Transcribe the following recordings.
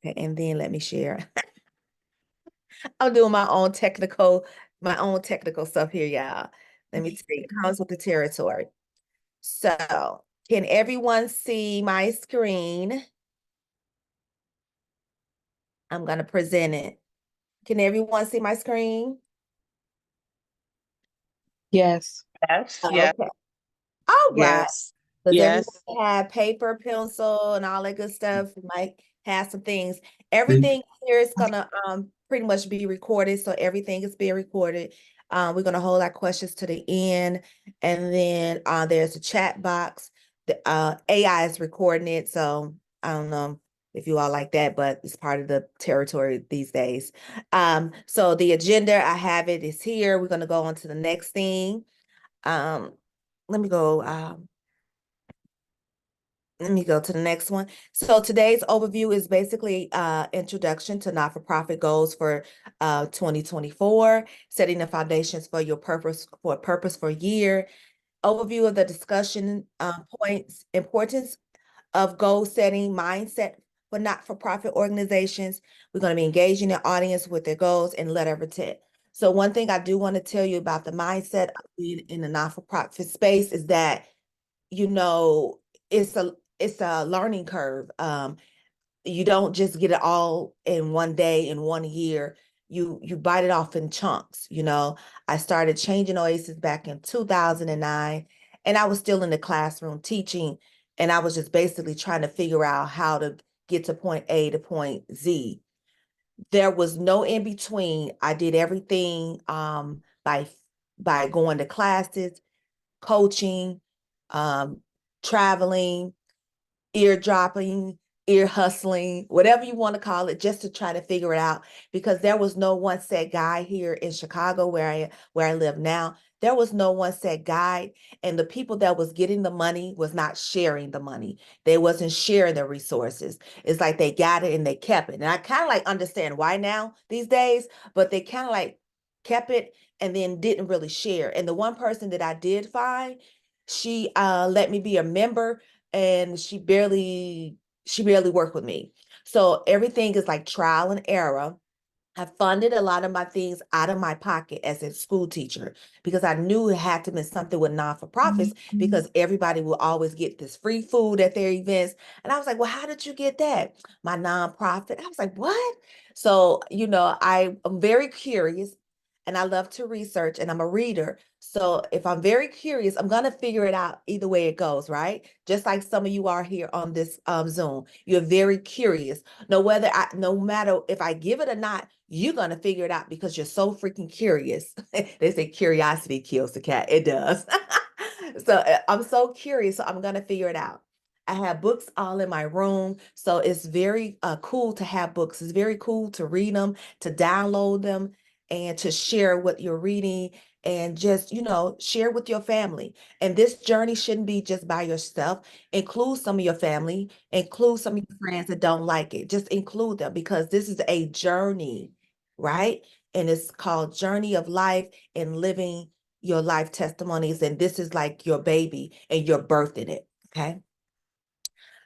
Okay, and then let me share. I'm doing my own technical stuff here, y'all. Let me see. It comes with the territory. So, can everyone see my screen? I'm going to present it. Can everyone see my screen? Yes. Yes, yeah. Okay. All right. Yes. Does everyone Yes. have paper, pencil, and all that good stuff? We might have some things. Everything here is gonna pretty much be recorded, so everything is being recorded. We're gonna hold our questions to the end, and then there's a chat box. The AI is recording it, so I don't know if you all like that, but it's part of the territory these days. So the agenda, I have it, is here. We're gonna go on to the next thing. Um, let me go. Let me go to the next one. So today's overview is basically introduction to not-for-profit goals for 2024, setting the foundations for your purposeful year, overview of the discussion points, importance of goal setting mindset for not-for-profit organizations. We're going to be engaging the audience with their goals and letter of intent. So one thing I do want to tell you about the mindset of being in the not-for-profit space is that, you know, it's a learning curve. You don't just get it all in one day, in one year. You bite it off in chunks. I started changing Oasis back in 2009, and I was still in the classroom teaching, and I was just basically trying to figure out how to get to point A to point Z. There was no in between. I did everything by going to classes, coaching, um, traveling, eardropping, ear hustling, whatever you want to call it, just to try to figure it out. Because there was no one set guide here in Chicago where I live now. There was no one set guide, and the people that was getting the money was not sharing the money. They wasn't sharing the resources. It's like they got it and they kept it. And I kind of like understand why now these days, but they kind of like kept it and then didn't really share. And the one person that I did find, she let me be a member, and she barely worked with me. So everything is like trial and error. I funded a lot of my things out of my pocket as a school teacher because I knew it had to be something with non-for-profits because everybody will always get this free food at their events. And I was like, well, how did you get that? My nonprofit. I was like, what? So, I am very curious and I love to research and I'm a reader. So if I'm very curious, I'm going to figure it out either way it goes, right? Just like some of you are here on this Zoom. You're very curious. No matter if I give it or not, you're going to figure it out because you're so freaking curious. They say curiosity kills the cat. It does. So I'm so curious. So I'm going to figure it out. I have books all in my room. So it's very cool to have books. It's very cool to read them, to download them, and to share what you're reading and just, share with your family. And this journey shouldn't be just by yourself. Include some of your family, include some of your friends that don't like it. Just include them because this is a journey, right? And it's called Journey of Life and Living Your Life Testimonies. And this is like your baby and you're birthing it, okay?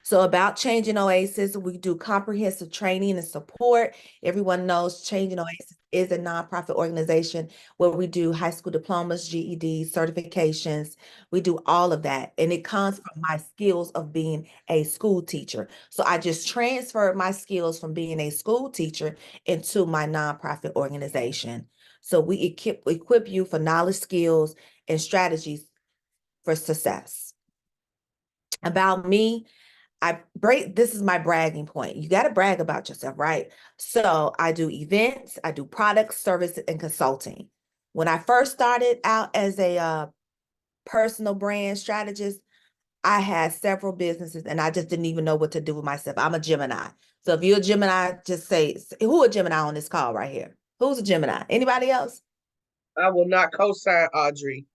So about Changing Oasis, we do comprehensive training and support. Everyone knows Changing Oasis is a nonprofit organization where we do high school diplomas, GED, certifications. We do all of that. And it comes from my skills of being a school teacher. So I just transferred my skills from being a school teacher into my nonprofit organization. So we equip you for knowledge, skills, and strategies for success. About me, this is my bragging point. You got to brag about yourself, right? So I do events, I do products, services, and consulting. When I first started out as a personal brand strategist, I had several businesses and I just didn't even know what to do with myself. I'm a Gemini. So if you're a Gemini, just say, who a Gemini on this call right here? Who's a Gemini? Anybody else? I will not co-sign Audrey.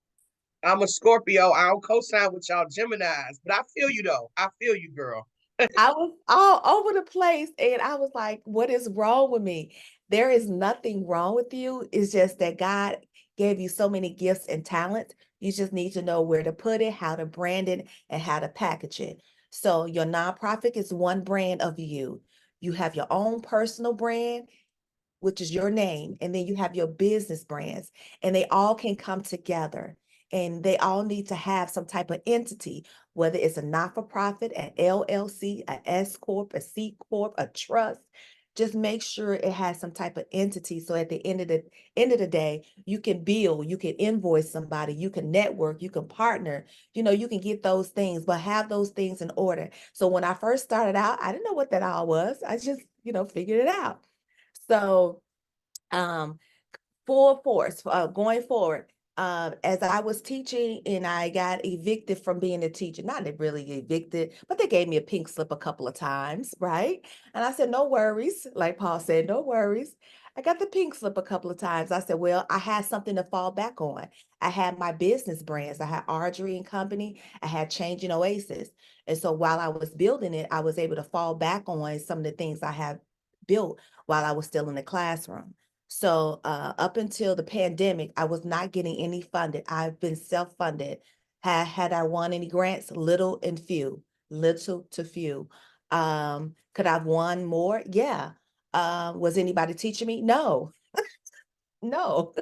I'm a Scorpio. I don't co-sign with y'all Geminis, but I feel you though. I feel you, girl. I was all over the place and I was like, what is wrong with me? There is nothing wrong with you. It's just that God gave you so many gifts and talents. You just need to know where to put it, how to brand it, and how to package it. So your nonprofit is one brand of you. You have your own personal brand, which is your name, and then you have your business brands, and they all can come together. And they all need to have some type of entity, whether it's a not-for-profit, an LLC, a S Corp, a C Corp, a trust. Just make sure it has some type of entity. So at the end of the day, you can bill, you can invoice somebody, you can network, you can partner, you can get those things, but have those things in order. So when I first started out, I didn't know what that all was. I just, figured it out. So, um, full force going forward. As I was teaching and I got evicted from being a teacher, not really evicted, but they gave me a pink slip a couple of times, right? And I said, no worries. Like Paul said, no worries. I got the pink slip a couple of times. I said, well, I had something to fall back on. I had my business brands. I had Ardrey and Company. I had Changing Oasis. And so while I was building it, I was able to fall back on some of the things I had built while I was still in the classroom. So up until the pandemic, I was not getting any funded. I've been self-funded. Had I won any grants? Little and few, little to few. Could I have won more? Yeah. Was anybody teaching me? No. No,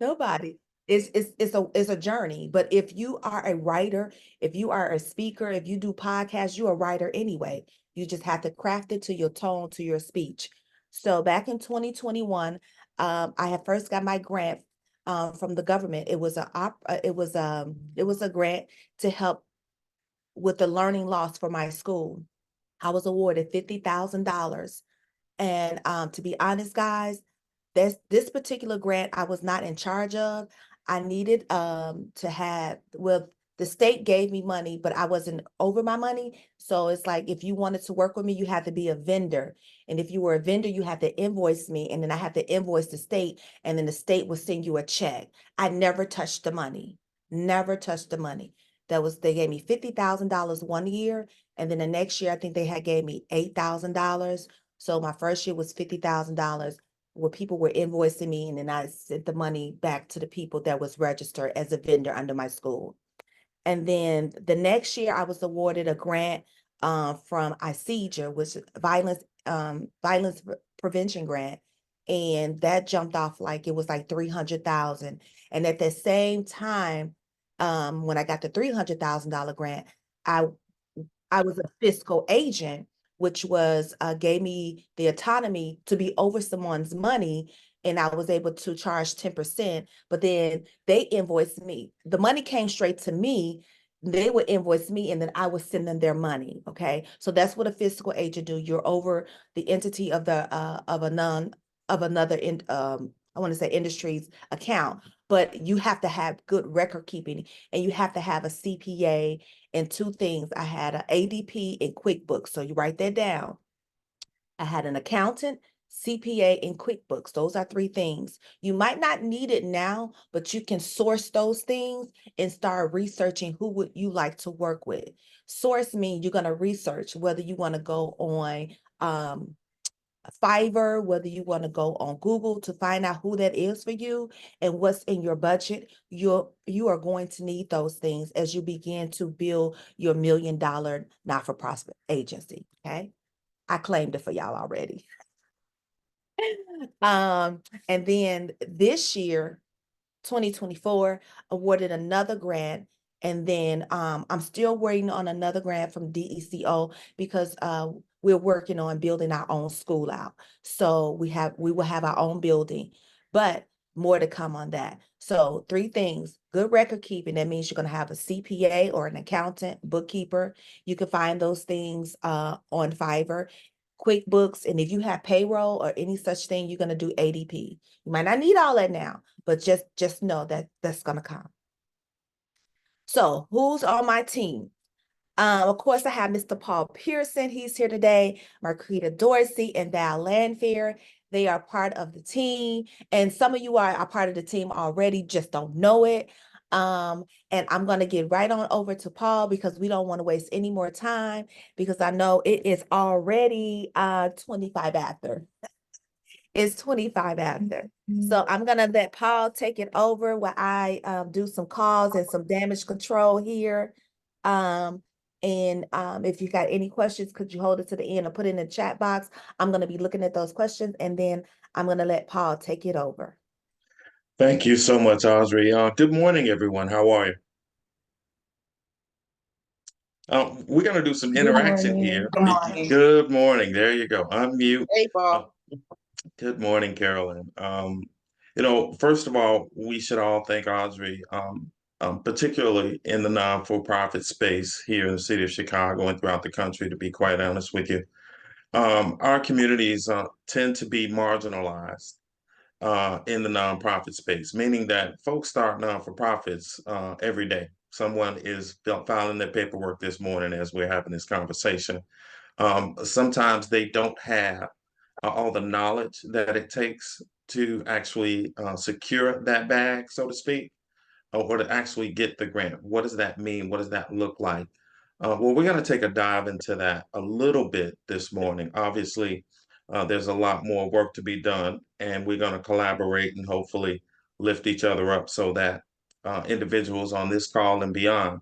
nobody. It's a journey. But if you are a writer, if you are a speaker, if you do podcasts, you're a writer anyway. You just have to craft it to your tone, to your speech. So back in 2021, I had first got my grant from the government. It was a grant to help with the learning loss for my school. I was awarded $50,000. And to be honest, guys, this particular grant I was not in charge of. I needed to have, well, the state gave me money, but I wasn't over my money. So it's like if you wanted to work with me, you had to be a vendor. And if you were a vendor, you had to invoice me. And then I had to invoice the state, and then the state would send you a check. I never touched the money. Never touched the money. They gave me $50,000 one year. And then the next year, I think they had gave me $8,000. So my first year was $50,000 where people were invoicing me, and then I sent the money back to the people that was registered as a vendor under my school. And then the next year I was awarded a grant from ICEJA, which is violence prevention grant. And that jumped off like it was like 300,000. And at the same time, when I got the $300,000 grant, I I was a fiscal agent, which was gave me the autonomy to be over someone's money, and I was able to charge 10%. But then they invoiced me. The money came straight to me. They would invoice me, and then I would send them their money. Okay, so that's what a fiscal agent do. You're over the entity of the of another I want to say industry's account, but you have to have good record keeping, and you have to have a CPA and two things. I had an ADP and QuickBooks. So you write that down. I had an accountant, CPA, and QuickBooks. Those are three things. You might not need it now, but you can source those things and start researching who would you like to work with. Source means you're going to research whether you want to go on Fiverr, whether you want to go on Google to find out who that is for you and what's in your budget. You are going to need those things as you begin to build your $1 million not-for-profit agency. Okay. I claimed it for y'all already. And then this year, 2024, awarded another grant. And then I'm still waiting on another grant from DECO because we're working on building our own school out. So we will have our own building, but more to come on that. So three things: good record keeping. That means you're going to have a CPA or an accountant, bookkeeper. You can find those things on Fiverr. QuickBooks, and if you have payroll or any such thing, you're going to do ADP. You might not need all that now, but just know that that's going to come. So who's on my team? Of course, I have Mr. Paul Pearson. He's here today. Marquita Dorsey and Val Lanfair. They are part of the team. And some of you are part of the team already, just don't know it. And I'm going to get right on over to Paul because we don't want to waste any more time because I know it is already 25 after. It's 25 after. So I'm going to let Paul take it over while I do some calls and some damage control here. Um, And if you got any questions, could you hold it to the end or put it in the chat box? I'm going to be looking at those questions, and then I'm going to let Paul take it over. Thank you so much, Audrey. Good morning, everyone. How are you? We're going to do some Good interaction morning. here. Good morning. There you go. Unmute. Hey, Uh, Paul. Good morning, Carolyn. First of all, we should all thank Audrey, particularly in the non-for-profit space here in the city of Chicago and throughout the country, to be quite honest with you. Our communities tend to be marginalized in the nonprofit space, meaning that folks start non-for-profits every day. Someone is filing their paperwork this morning as we're having this conversation. Sometimes they don't have all the knowledge that it takes to actually secure that bag, so to speak, or to actually get the grant. What does that mean? What does that look like? Well, we're going to take a dive into that a little bit this morning. Obviously, there's a lot more work to be done, and we're going to collaborate and hopefully lift each other up so that individuals on this call and beyond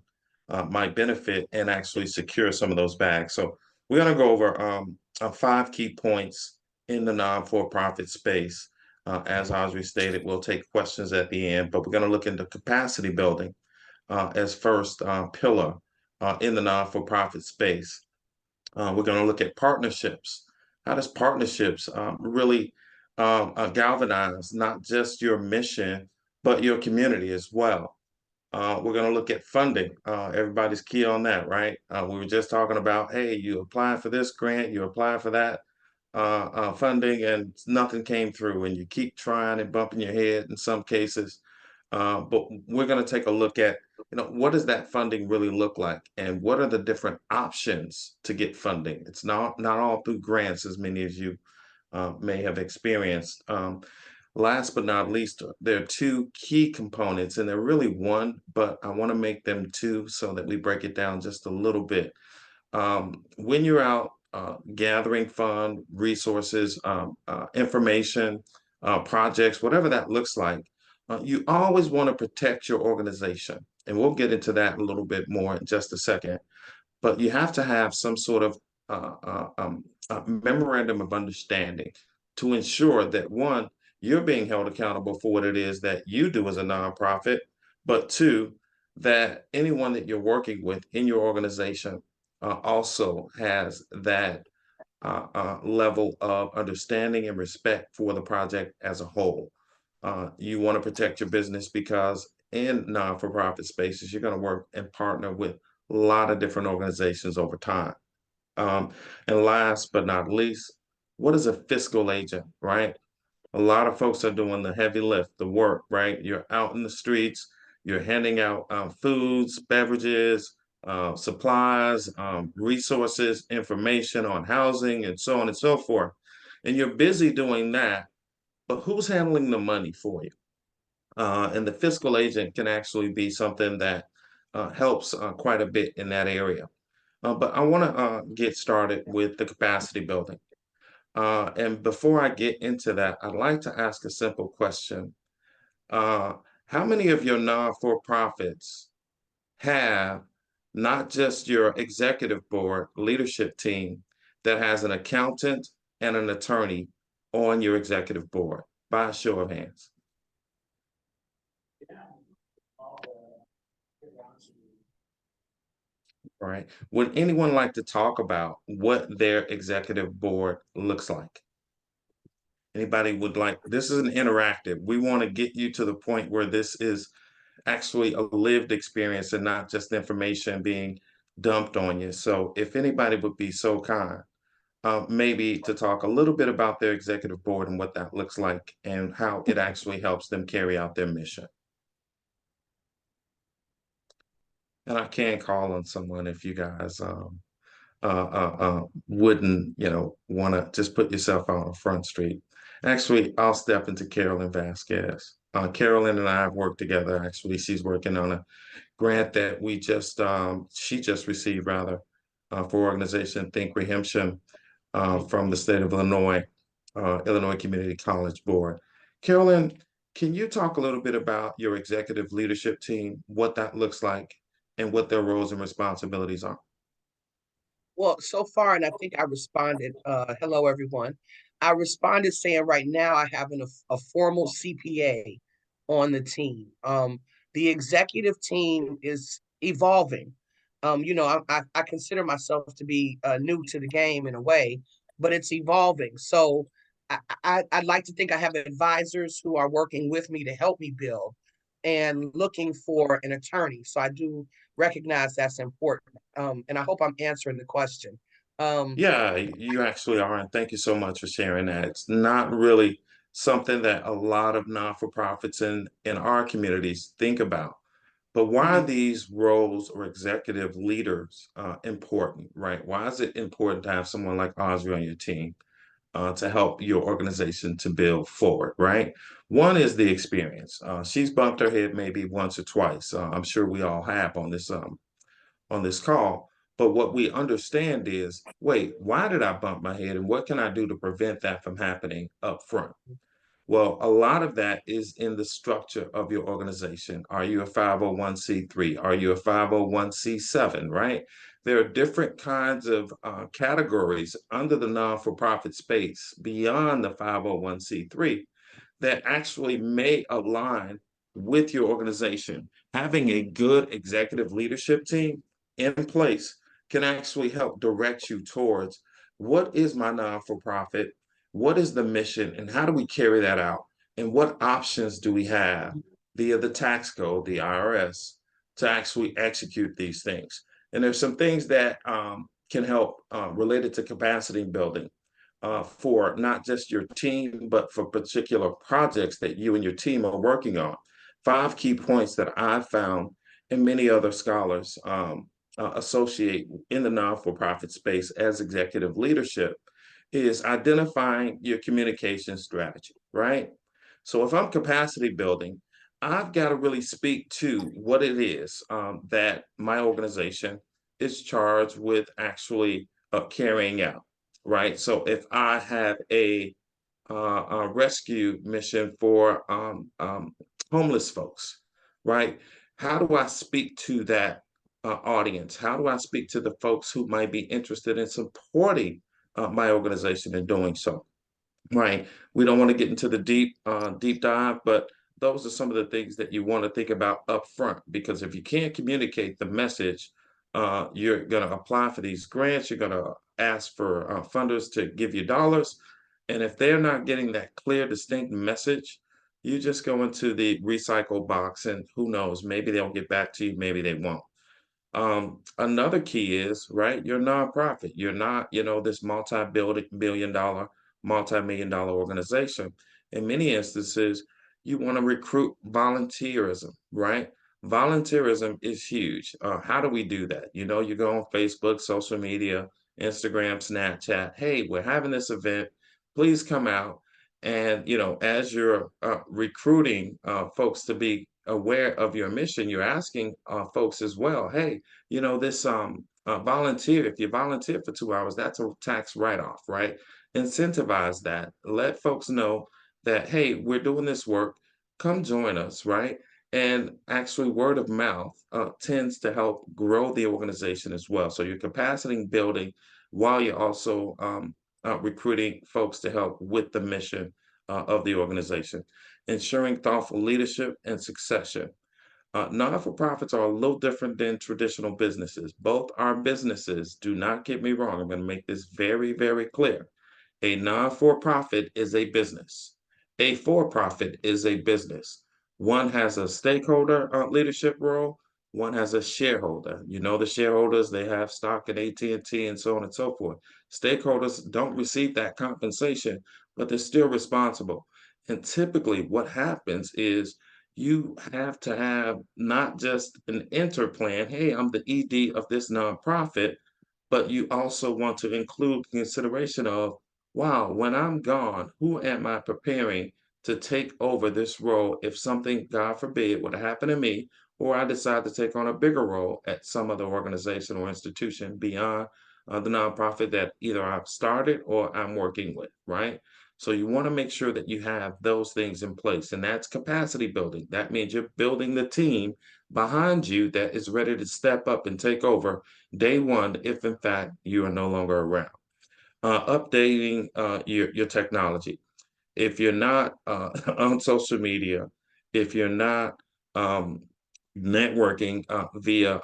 might benefit and actually secure some of those bags. So we're going to go over 5 key points in the non-for-profit space. As Audrey stated, we'll take questions at the end, but we're going to look into capacity building as first pillar in the non-for-profit space. We're going to look at partnerships. How does partnerships really galvanize not just your mission, but your community as well? We're going to look at funding. Everybody's key on that, right? We were just talking about, hey, you apply for this grant, you apply for that funding, and nothing came through, and you keep trying and bumping your head in some cases. But we're going to take a look at, what does that funding really look like, and what are the different options to get funding? It's not all through grants, as many of you may have experienced. Last but not least, there are 2 key components, and they're really one, but I want to make them 2 so that we break it down just a little bit. When you're out gathering fund resources, information, projects, whatever that looks like, you always want to protect your organization. And we'll get into that a little bit more in just a second. But you have to have some sort of memorandum of understanding to ensure that, one, you're being held accountable for what it is that you do as a nonprofit, but 2, that anyone that you're working with in your organization also has that level of understanding and respect for the project as a whole. You want to protect your business because in non-for-profit spaces, you're going to work and partner with a lot of different organizations over time. And last but not least, what is a fiscal agent, right? A lot of folks are doing the heavy lift, the work, right? You're out in the streets, you're handing out foods, beverages, supplies, resources, information on housing, and so on and so forth. And you're busy doing that, but who's handling the money for you? And the fiscal agent can actually be something that helps quite a bit in that area. But I want to get started with the capacity building. And before I get into that, I'd like to ask a simple question. Uh, how many of your non-for-profits have not just your executive board leadership team that has an accountant and an attorney on your executive board? By a show of hands. All right. Would anyone like to talk about what their executive board looks like? Anybody would like, this is an interactive. We want to get you to the point where this is actually a lived experience and not just information being dumped on you. So if anybody would be so kind, maybe to talk a little bit about their executive board and what that looks like and how it actually helps them carry out their mission. And I can call on someone if you guys wouldn't, want to just put yourself out on Front Street. Actually, I'll step into Carolyn Vasquez. Carolyn and I have worked together. Actually, she's working on a grant that she just received rather, for organization Think Rehemption from the state of Illinois, Illinois Community College Board. Carolyn, can you talk a little bit about your executive leadership team, what that looks like, and what their roles and responsibilities are? Well, so far, and I think I responded, hello, everyone. I responded saying right now I have a formal CPA on the team. The executive team is evolving. I consider myself to be new to the game in a way, but it's evolving. So I'd like to think I have advisors who are working with me to help me build and looking for an attorney. So I do recognize that's important. And I hope I'm answering the question. Um, Yeah, you actually are, and thank you so much for sharing that. It's not really something that a lot of non-for-profits in our communities think about. But why are mhm. these roles or executive leaders important, right? Why is it important to have someone like Audrey on your team to help your organization to build forward, right? One is the experience. She's bumped her head maybe once or twice. I'm sure we all have on this call. But what we understand is, wait, why did I bump my head, and what can I do to prevent that from happening up front? Well, a lot of that is in the structure of your organization. Are you a 501(c)(3)? Are you a 501(c)(7), right? There are different kinds of categories under the non-for-profit space beyond the 501(c)(3) that actually may align with your organization. Having a good executive leadership team in place can actually help direct you towards what is my non-for-profit, what is the mission, and how do we carry that out? And what options do we have via the tax code, the IRS, to actually execute these things? And there's some things that can help related to capacity building for not just your team, but for particular projects that you and your team are working on. Five key points that I've found and many other scholars associate in the non-for-profit space as executive leadership is identifying your communication strategy, right? So if I'm capacity building, I've got to really speak to what it is that my organization is charged with actually carrying out, right? So if I have a rescue mission for homeless folks, right? How do I speak to that audience? How do I speak to the folks who might be interested in supporting my organization in doing so? Right. We don't want to get into the deep dive, but those are some of the things that you want to think about up front. Because if you can't communicate the message, you're going to apply for these grants. You're going to ask for funders to give you dollars, and if they're not getting that clear, distinct message, you just go into the recycle box, and who knows? Maybe they'll get back to you. Maybe they won't. Another key is, right, you're a nonprofit. You're not, this multi-billion dollar, multi-million dollar organization. In many instances, you want to recruit volunteerism, right? Volunteerism is huge. How do we do that? You go on Facebook, social media, Instagram, Snapchat. Hey, we're having this event. Please come out. And, as you're recruiting folks to be aware of your mission, you're asking folks as well, hey, this volunteer, if you volunteer for 2 hours, that's a tax write-off, right? Incentivize that. Let folks know that, hey, we're doing this work. Come join us, right? And actually, word of mouth tends to help grow the organization as well. So you're capacity building while you're also recruiting folks to help with the mission of the organization, ensuring thoughtful leadership and succession. Non-for-profits are a little different than traditional businesses. Both are businesses. Do not get me wrong. I'm going to make this very, very clear. A non-for-profit is a business. A for-profit is a business. One has a stakeholder leadership role. One has a shareholder. The shareholders, they have stock in AT&T and so on and so forth. Stakeholders don't receive that compensation, but they're still responsible. And typically what happens is you have to have not just an enter plan. Hey, I'm the ED of this nonprofit, but you also want to include consideration of, wow, when I'm gone, who am I preparing to take over this role if something, God forbid, would happen to me, or I decide to take on a bigger role at some other organization or institution beyond the nonprofit that either I've started or I'm working with, right? So you want to make sure that you have those things in place, and that's capacity building. That means you're building the team behind you that is ready to step up and take over day one if in fact you are no longer around. Updating your technology. If you're not on social media, if you're not um, networking via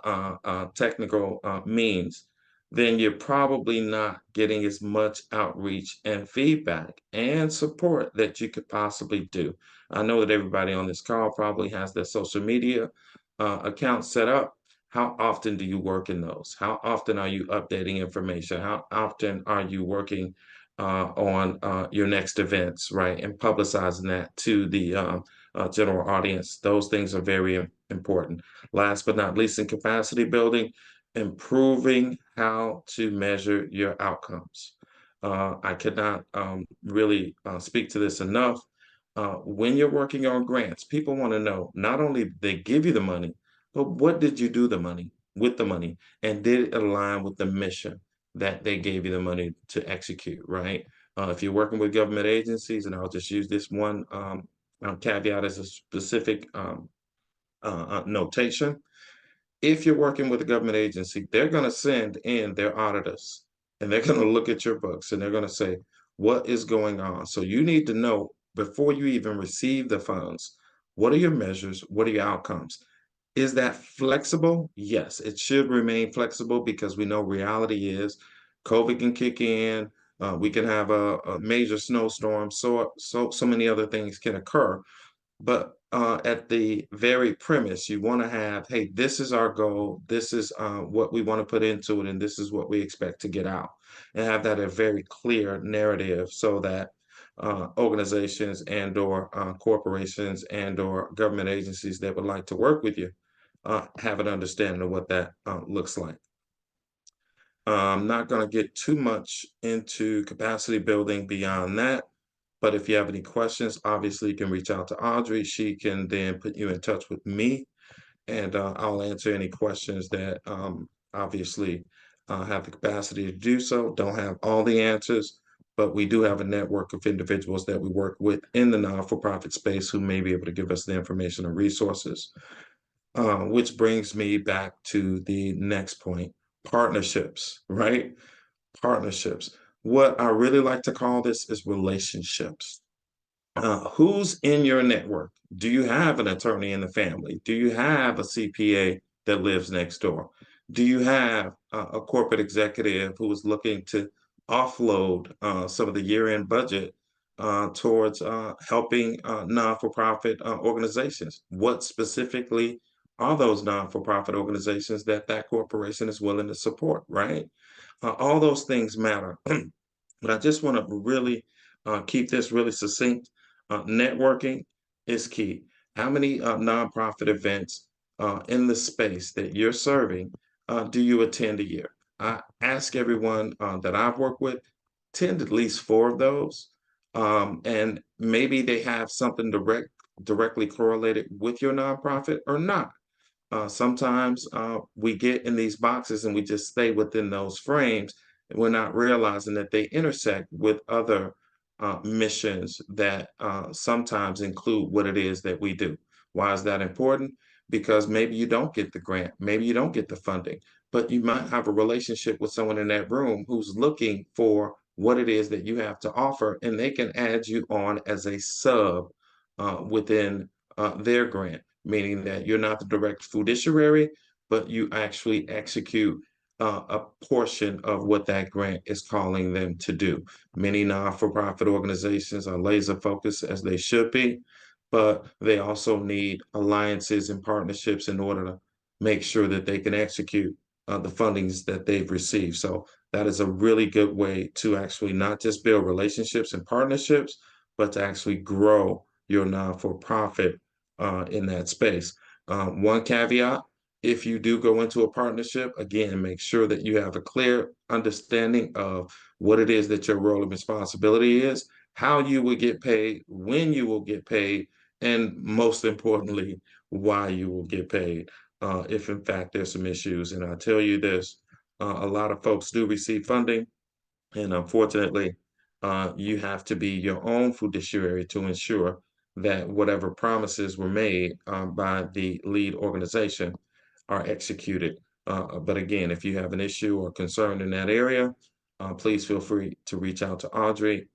technical means, then you're probably not getting as much outreach and feedback and support that you could possibly do. I know that everybody on this call probably has their social media accounts set up. How often do you work in those? How often are you updating information? How often are you working on your next events, right? And publicizing that to the general audience. Those things are very important. Last but not least, in capacity building, improving how to measure your outcomes. I could not really speak to this enough. When you're working on grants, people want to know not only they give you the money, but what did you do the money with the money, and did it align with the mission that they gave you the money to execute, right? If you're working with government agencies, and I'll just use this one caveat as a specific notation. If you're working with a government agency, they're going to send in their auditors and they're going to look at your books and they're going to say, what is going on? So you need to know before you even receive the funds, what are your measures? What are your outcomes? Is that flexible? Yes, it should remain flexible because we know reality is COVID can kick in. We can have a major snowstorm. So many other things can occur. But at the very premise, you want to have, hey, this is our goal. This is what we want to put into it, and this is what we expect to get out, and have that a very clear narrative so that organizations and/or corporations and/or government agencies that would like to work with you have an understanding of what that looks like. I'm not going to get too much into capacity building beyond that. But if you have any questions, obviously you can reach out to Audrey. She can then put you in touch with me, and I'll answer any questions that obviously have the capacity to do so. Don't have all the answers, but we do have a network of individuals that we work with in the non-for-profit space who may be able to give us the information and resources. Which brings me back to the next point, partnerships, right? Partnerships. What I really like to call this is relationships. Who's in your network? Do you have an attorney in the family? Do you have a CPA that lives next door? Do you have a corporate executive who is looking to offload some of the year-end budget towards helping non-for-profit organizations? What specifically are those non-for-profit organizations that that corporation is willing to support, right? All those things matter. But I just want to really keep this really succinct. Networking is key. How many nonprofit events in the space that you're serving do you attend a year? I ask everyone that I've worked with, attend at least 4 of those. And maybe they have something directly correlated with your nonprofit or not. Sometimes we get in these boxes and we just stay within those frames, and we're not realizing that they intersect with other missions that sometimes include what it is that we do. Why is that important? Because maybe you don't get the grant, maybe you don't get the funding, but you might have a relationship with someone in that room who's looking for what it is that you have to offer, and they can add you on as a sub within their grant, meaning that you're not the direct fiduciary, but you actually execute a portion of what that grant is calling them to do. Many non-for-profit organizations are laser focused as they should be, but they also need alliances and partnerships in order to make sure that they can execute the fundings that they've received. So that is a really good way to actually not just build relationships and partnerships, but to actually grow your non-for-profit in that space. One caveat, if you do go into a partnership, again, make sure that you have a clear understanding of what it is that your role and responsibility is, how you will get paid, when you will get paid, and most importantly, why you will get paid if in fact there's some issues. And I'll tell you this, a lot of folks do receive funding, and unfortunately, you have to be your own fiduciary to ensure that whatever promises were made by the lead organization are executed. But again, if you have an issue or concern in that area, please feel free to reach out to Audrey,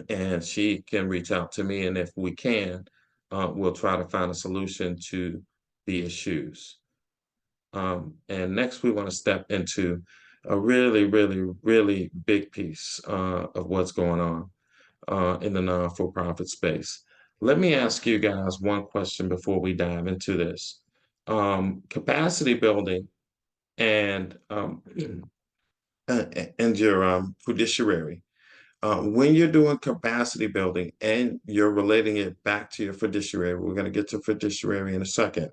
and she can reach out to me. And if we can, we'll try to find a solution to the issues. And next, we want to step into a really, really, really big piece of what's going on in the non-for-profit space. Let me ask you guys one question before we dive into this. Capacity building and and your fiduciary. When you're doing capacity building and you're relating it back to your fiduciary, we're going to get to fiduciary in a second.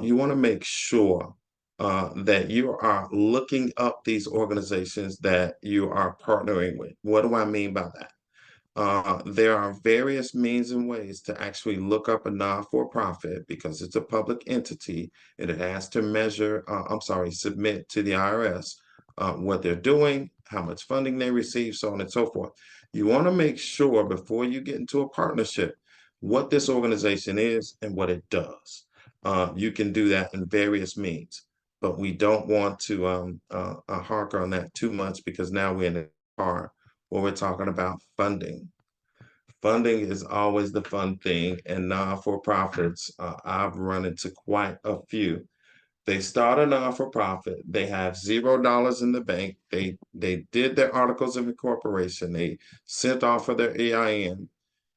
You want to make sure that you are looking up these organizations that you are partnering with. What do I mean by that? There are various means and ways to actually look up a non-for-profit because it's a public entity and it has to submit to the IRS what they're doing, how much funding they receive, so on and so forth. You want to make sure before you get into a partnership what this organization is and what it does. You can do that in various means, but we don't want to hark on that too much because now we're in a part where we're talking about funding. Funding is always the fun thing, and non-for-profits, I've run into quite a few. They start a non-for-profit, they have $0 in the bank, they did their articles of incorporation, they sent off for their EIN,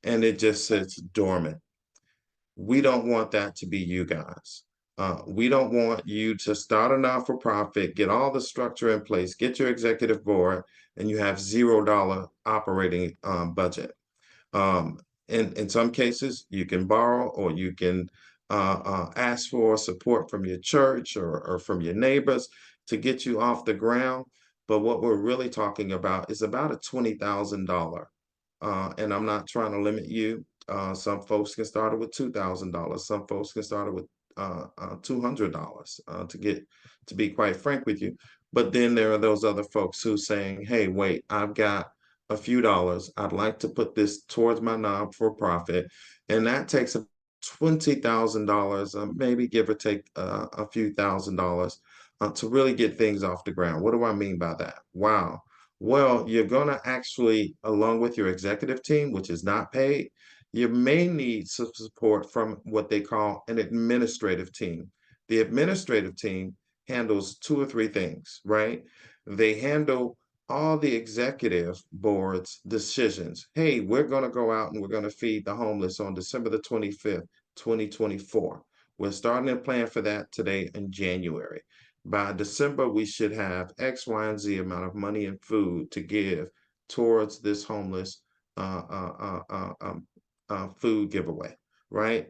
and it just sits dormant. We don't want that to be you guys. We don't want you to start a non-for-profit, get all the structure in place, get your executive board, and you have $0 operating budget. In some cases, you can borrow or you can ask for support from your church or from your neighbors to get you off the ground. But what we're really talking about is about a $20,000. And I'm not trying to limit you. Some folks can start it with $2,000. Some folks can start it with $200 to be quite frank with you. But then there are those other folks who saying, hey, wait, I've got a few dollars. I'd like to put this towards my non-for-profit. And that takes $20,000, maybe give or take a few $1,000 to really get things off the ground. What do I mean by that? Wow. Well, you're going to actually, along with your executive team, which is not paid, you may need some support from what they call an administrative team. The administrative team handles two or three things, right? They handle all the executive board's decisions. Hey, we're going to go out and we're going to feed the homeless on December the 25th, 2024. We're starting to plan for that today in January. By December, we should have X, Y, and Z amount of money and food to give towards this homeless food giveaway, right?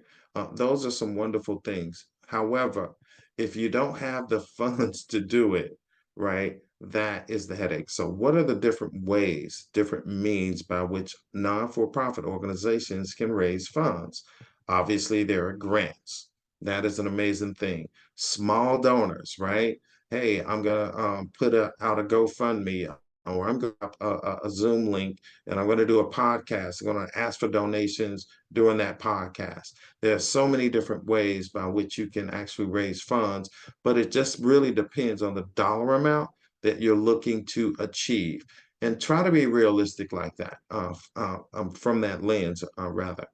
Those are some wonderful things. However, if you don't have the funds to do it, right, that is the headache. So what are the different ways, different means by which non-for-profit organizations can raise funds? Obviously, there are grants. That is an amazing thing. Small donors, right? Hey, I'm gonna put out a GoFundMe, or I'm going to a Zoom link, and I'm going to do a podcast. I'm going to ask for donations during that podcast. There are so many different ways by which you can actually raise funds, but it just really depends on the dollar amount that you're looking to achieve. And try to be realistic like that, from that lens, rather.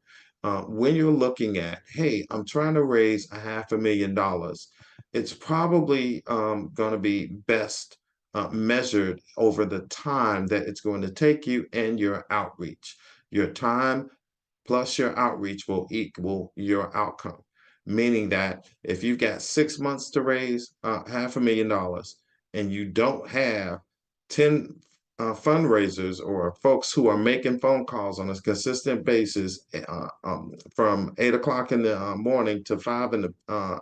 When you're looking at, hey, I'm trying to raise $500,000, it's probably going to be best measured over the time that it's going to take you and your outreach. Your time plus your outreach will equal your outcome. Meaning that if you've got 6 months to raise $500,000 and you don't have 10 fundraisers or folks who are making phone calls on a consistent basis from 8 o'clock in the morning to 5 in the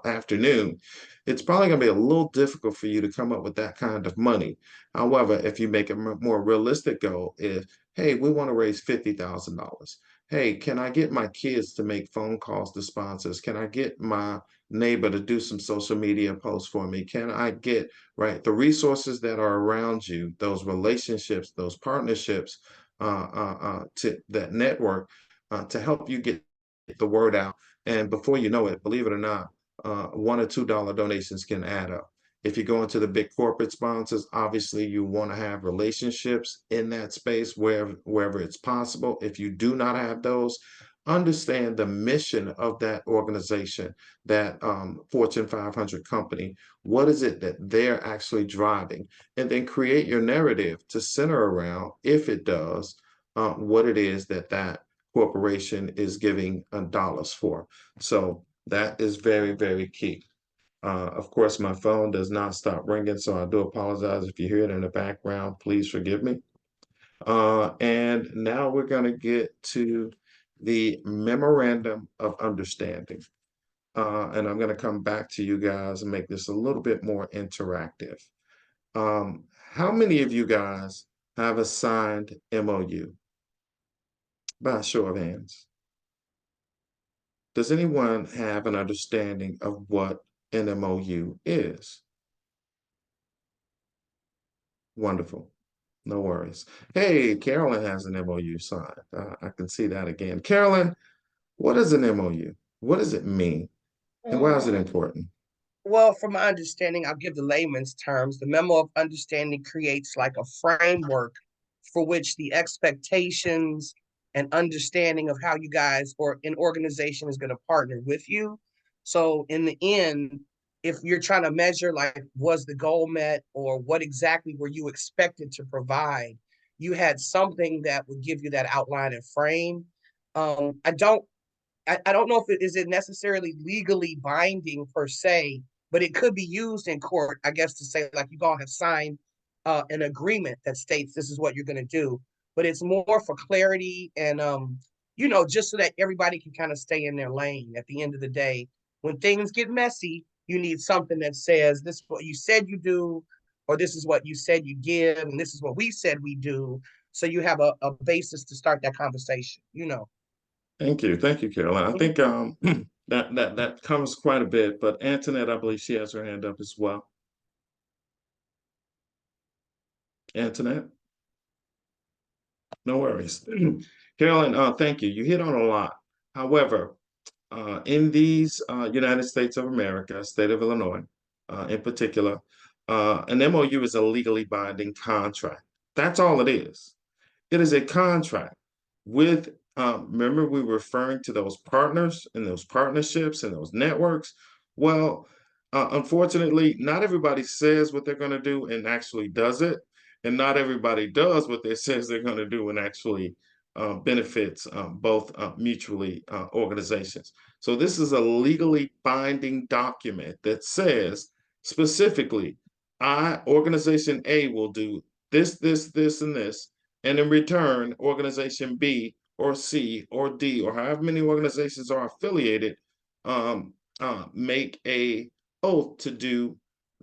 afternoon, it's probably going to be a little difficult for you to come up with that kind of money. However, if you make a more realistic goal, is, hey, we want to raise $50,000. Hey, can I get my kids to make phone calls to sponsors? Can I get my neighbor to do some social media posts for me? Can I get, right, the resources that are around you, those relationships, those partnerships, to that network to help you get the word out. And before you know it, believe it or not, $1 or $2 donations can add up. If you go into the big corporate sponsors, obviously you want to have relationships in that space wherever it's possible. If you do not have those, understand the mission of that organization, that Fortune 500 company. What is it that they're actually driving? And then create your narrative to center around, if it does, what it is that that corporation is giving dollars for. So that is very, very key. Of course, my phone does not stop ringing, so I do apologize if you hear it in the background. Please forgive me. And now we're going to get to the memorandum of understanding. And I'm going to come back to you guys and make this a little bit more interactive. How many of you guys have a signed MOU? By a show of hands. Does anyone have an understanding of what an MOU is? Wonderful. No worries. Hey, Carolyn has an MOU signed. I can see that again. Carolyn, what is an MOU? What does it mean? And why is it important? Well, from my understanding, I'll give the layman's terms. The memo of understanding creates like a framework for which the expectations and understanding of how you guys or an organization is going to partner with you. So in the end, if you're trying to measure like was the goal met or what exactly were you expected to provide, you had something that would give you that outline and frame. I don't know if it is it necessarily legally binding per se, but it could be used in court, I guess, to say like you all have signed an agreement that states this is what you're going to do. But it's more for clarity and just so that everybody can kind of stay in their lane. At the end of the day, when things get messy, you need something that says this is what you said you do, or this is what you said you give, and this is what we said we do. So you have a basis to start that conversation. Thank you. Thank you, Carolyn. I think that covers quite a bit, but Antoinette, I believe she has her hand up as well. Antoinette? No worries. Carolyn, thank you. You hit on a lot. However, in these United States of America, state of Illinois, in particular, an MOU is a legally binding contract. That's all it is. It is a contract with, remember we were referring to those partners and those partnerships and those networks. Well, unfortunately, not everybody says what they're going to do and actually does it. And not everybody does what they says they're going to do and actually benefits both mutually organizations. So this is a legally binding document that says specifically, organization A will do this, this, this, and this. And in return, organization B or C or D or however many organizations are affiliated make a oath to do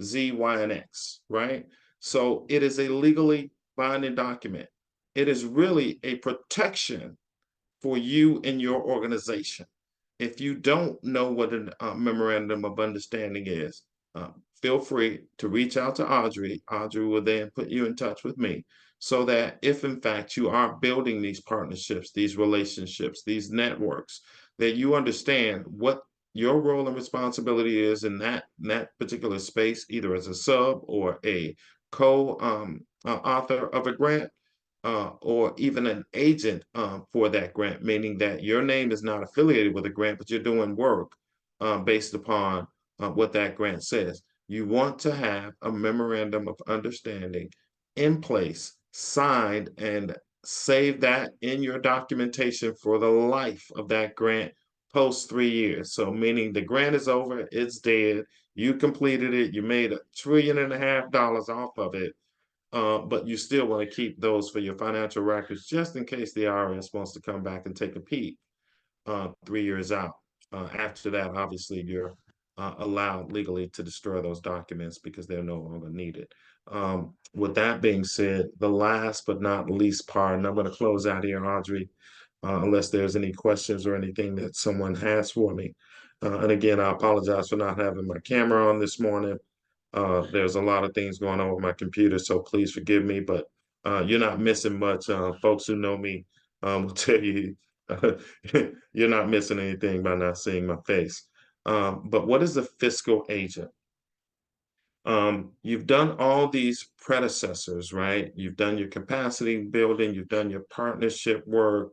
Z, Y, and X, right? So it is a legally binding document. It is really a protection for you and your organization. If you don't know what a memorandum of understanding is, feel free to reach out to Audrey. Audrey will then put you in touch with me so that if in fact you are building these partnerships, these relationships, these networks, that you understand what your role and responsibility is in that particular space, either as a sub or a co-author of a grant, or even an agent for that grant, meaning that your name is not affiliated with a grant, but you're doing work based upon what that grant says. You want to have a memorandum of understanding in place, signed, and save that in your documentation for the life of that grant post 3 years. So meaning the grant is over, it's dead, you completed it, you made $1.5 trillion off of it, but you still want to keep those for your financial records just in case the IRS wants to come back and take a peek 3 years out. After that, obviously, you're allowed legally to destroy those documents because they're no longer needed. With that being said, the last but not least part, and I'm going to close out here, Audrey, unless there's any questions or anything that someone has for me. And again, I apologize for not having my camera on this morning. There's a lot of things going on with my computer, so please forgive me. But You're not missing much. Folks who know me will tell you you're not missing anything by not seeing my face. But what is a fiscal agent? You've done all these predecessors, right? You've done your capacity building, you've done your partnership work,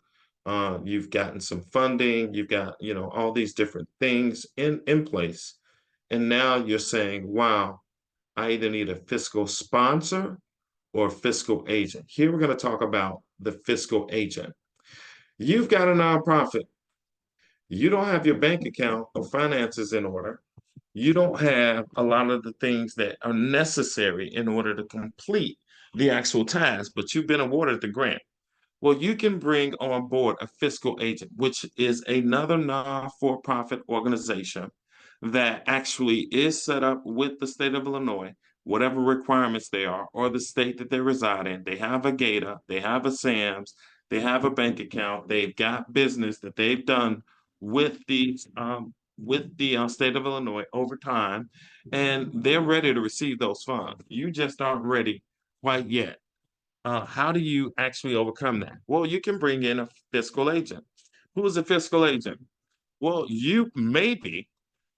you've gotten some funding, you've got, all these different things in place. And now you're saying, wow, I either need a fiscal sponsor or a fiscal agent. Here we're going to talk about the fiscal agent. You've got a nonprofit. You don't have your bank account or finances in order. You don't have a lot of the things that are necessary in order to complete the actual task, but you've been awarded the grant. Well, you can bring on board a fiscal agent, which is another non-for-profit organization that actually is set up with the state of Illinois, whatever requirements they are, or the state that they reside in. They have a GATA, they have a SAMS, they have a bank account, they've got business that they've done with the state of Illinois over time, and they're ready to receive those funds. You just aren't ready quite yet. How do you actually overcome that? Well, you can bring in a fiscal agent. Who is a fiscal agent? Well, you may be,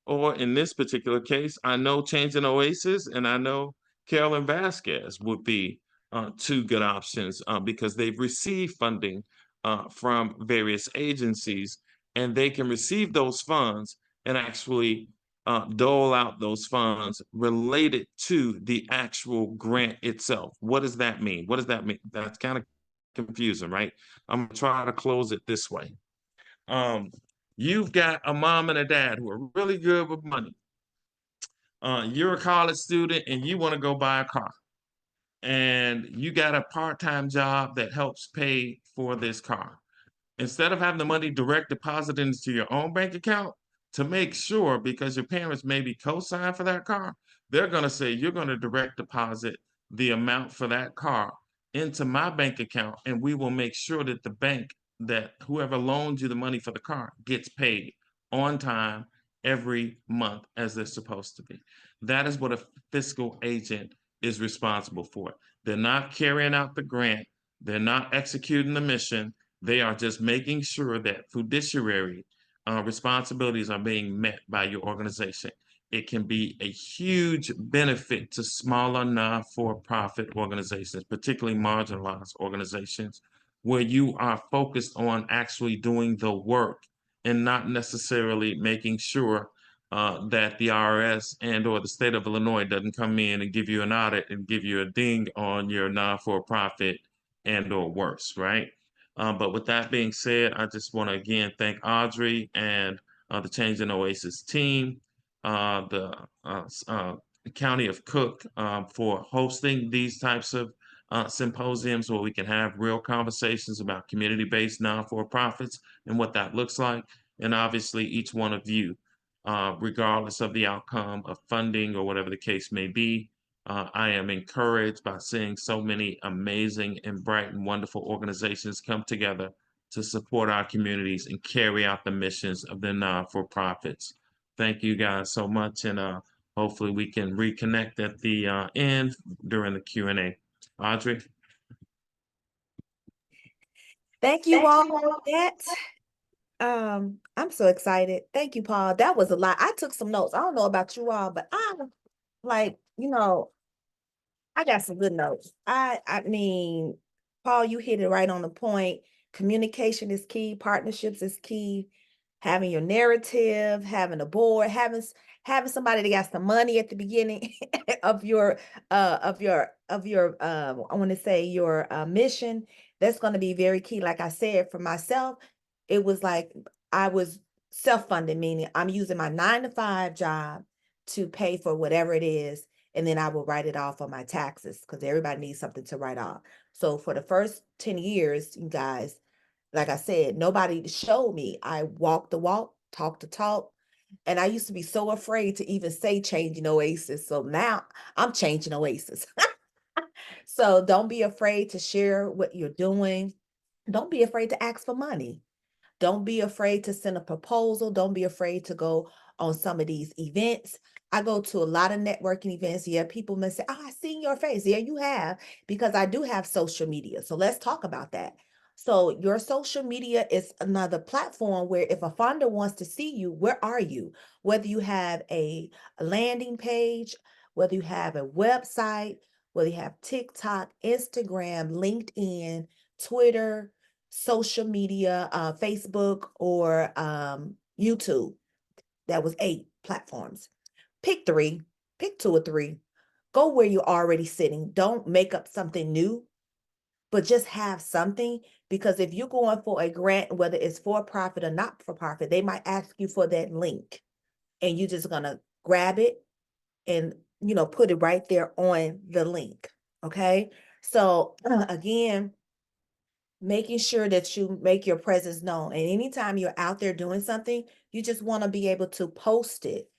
or in this particular case, I know Changing Oasis and I know Carolyn Vasquez would be two good options because they've received funding from various agencies, and they can receive those funds and actually dole out those funds related to the actual grant itself. What does that mean? What does that mean? That's kind of confusing, right? I'm gonna try to close it this way. You've got a mom and a dad who are really good with money. You're a college student and you want to go buy a car, and you got a part-time job that helps pay for this car. Instead of having the money direct deposited into your own bank account, to make sure, because your parents maybe co-sign for that car, they're going to say you're going to direct deposit the amount for that car into my bank account, and we will make sure that the bank, that whoever loaned you the money for the car, gets paid on time every month as they're supposed to be. That is what a fiscal agent is responsible for. They're not carrying out the grant. They're not executing the mission. They are just making sure that fiduciary responsibilities are being met by your organization. It can be a huge benefit to smaller non-for-profit organizations, particularly marginalized organizations, where you are focused on actually doing the work and not necessarily making sure that the IRS and or the state of Illinois doesn't come in and give you an audit and give you a ding on your non-for-profit and or worse, right? But with that being said, I just want to again thank Audrey and the Changing Oasis team, the County of Cook for hosting these types of symposiums where we can have real conversations about community-based non-for-profits and what that looks like. And obviously each one of you, regardless of the outcome of funding or whatever the case may be, I am encouraged by seeing so many amazing and bright and wonderful organizations come together to support our communities and carry out the missions of the non-for-profits. Thank you guys so much, and hopefully we can reconnect at the end during the Q&A. Audrey? Thank you all for that. I'm so excited. Thank you, Paul. That was a lot. I took some notes. I don't know about you all, but I'm like, I got some good notes. I mean, Paul, you hit it right on the point. Communication is key, partnerships is key, having your narrative, having a board, having somebody that got some money at the beginning of your I want to say your mission. That's going to be very key. Like I said, for myself, it was like I was self-funded, meaning I'm using my 9-to-5 job to pay for whatever it is, and then I will write it off on my taxes because everybody needs something to write off. So for the first 10 years, you guys, like I said, nobody showed me. I walked the walk, talked the talk, and I used to be so afraid to even say Changing Oasis. So now I'm Changing Oasis. So don't be afraid to share what you're doing. Don't be afraid to ask for money. Don't be afraid to send a proposal. Don't be afraid to go on some of these events. I go to a lot of networking events. Yeah, people may say, oh, I seen your face. Yeah, you have, because I do have social media. So let's talk about that. So your social media is another platform where if a funder wants to see you, where are you? Whether you have a landing page, whether you have a website, whether you have TikTok, Instagram, LinkedIn, Twitter, social media, Facebook, or YouTube. That was 8 platforms. Pick 3, pick 2 or 3. Go where you're already sitting. Don't make up something new, but just have something, because if you're going for a grant, whether it's for profit or not for profit, they might ask you for that link, and you're just gonna grab it and put it right there on the link. Okay, so again, making sure that you make your presence known. And anytime you're out there doing something, you just want to be able to post it,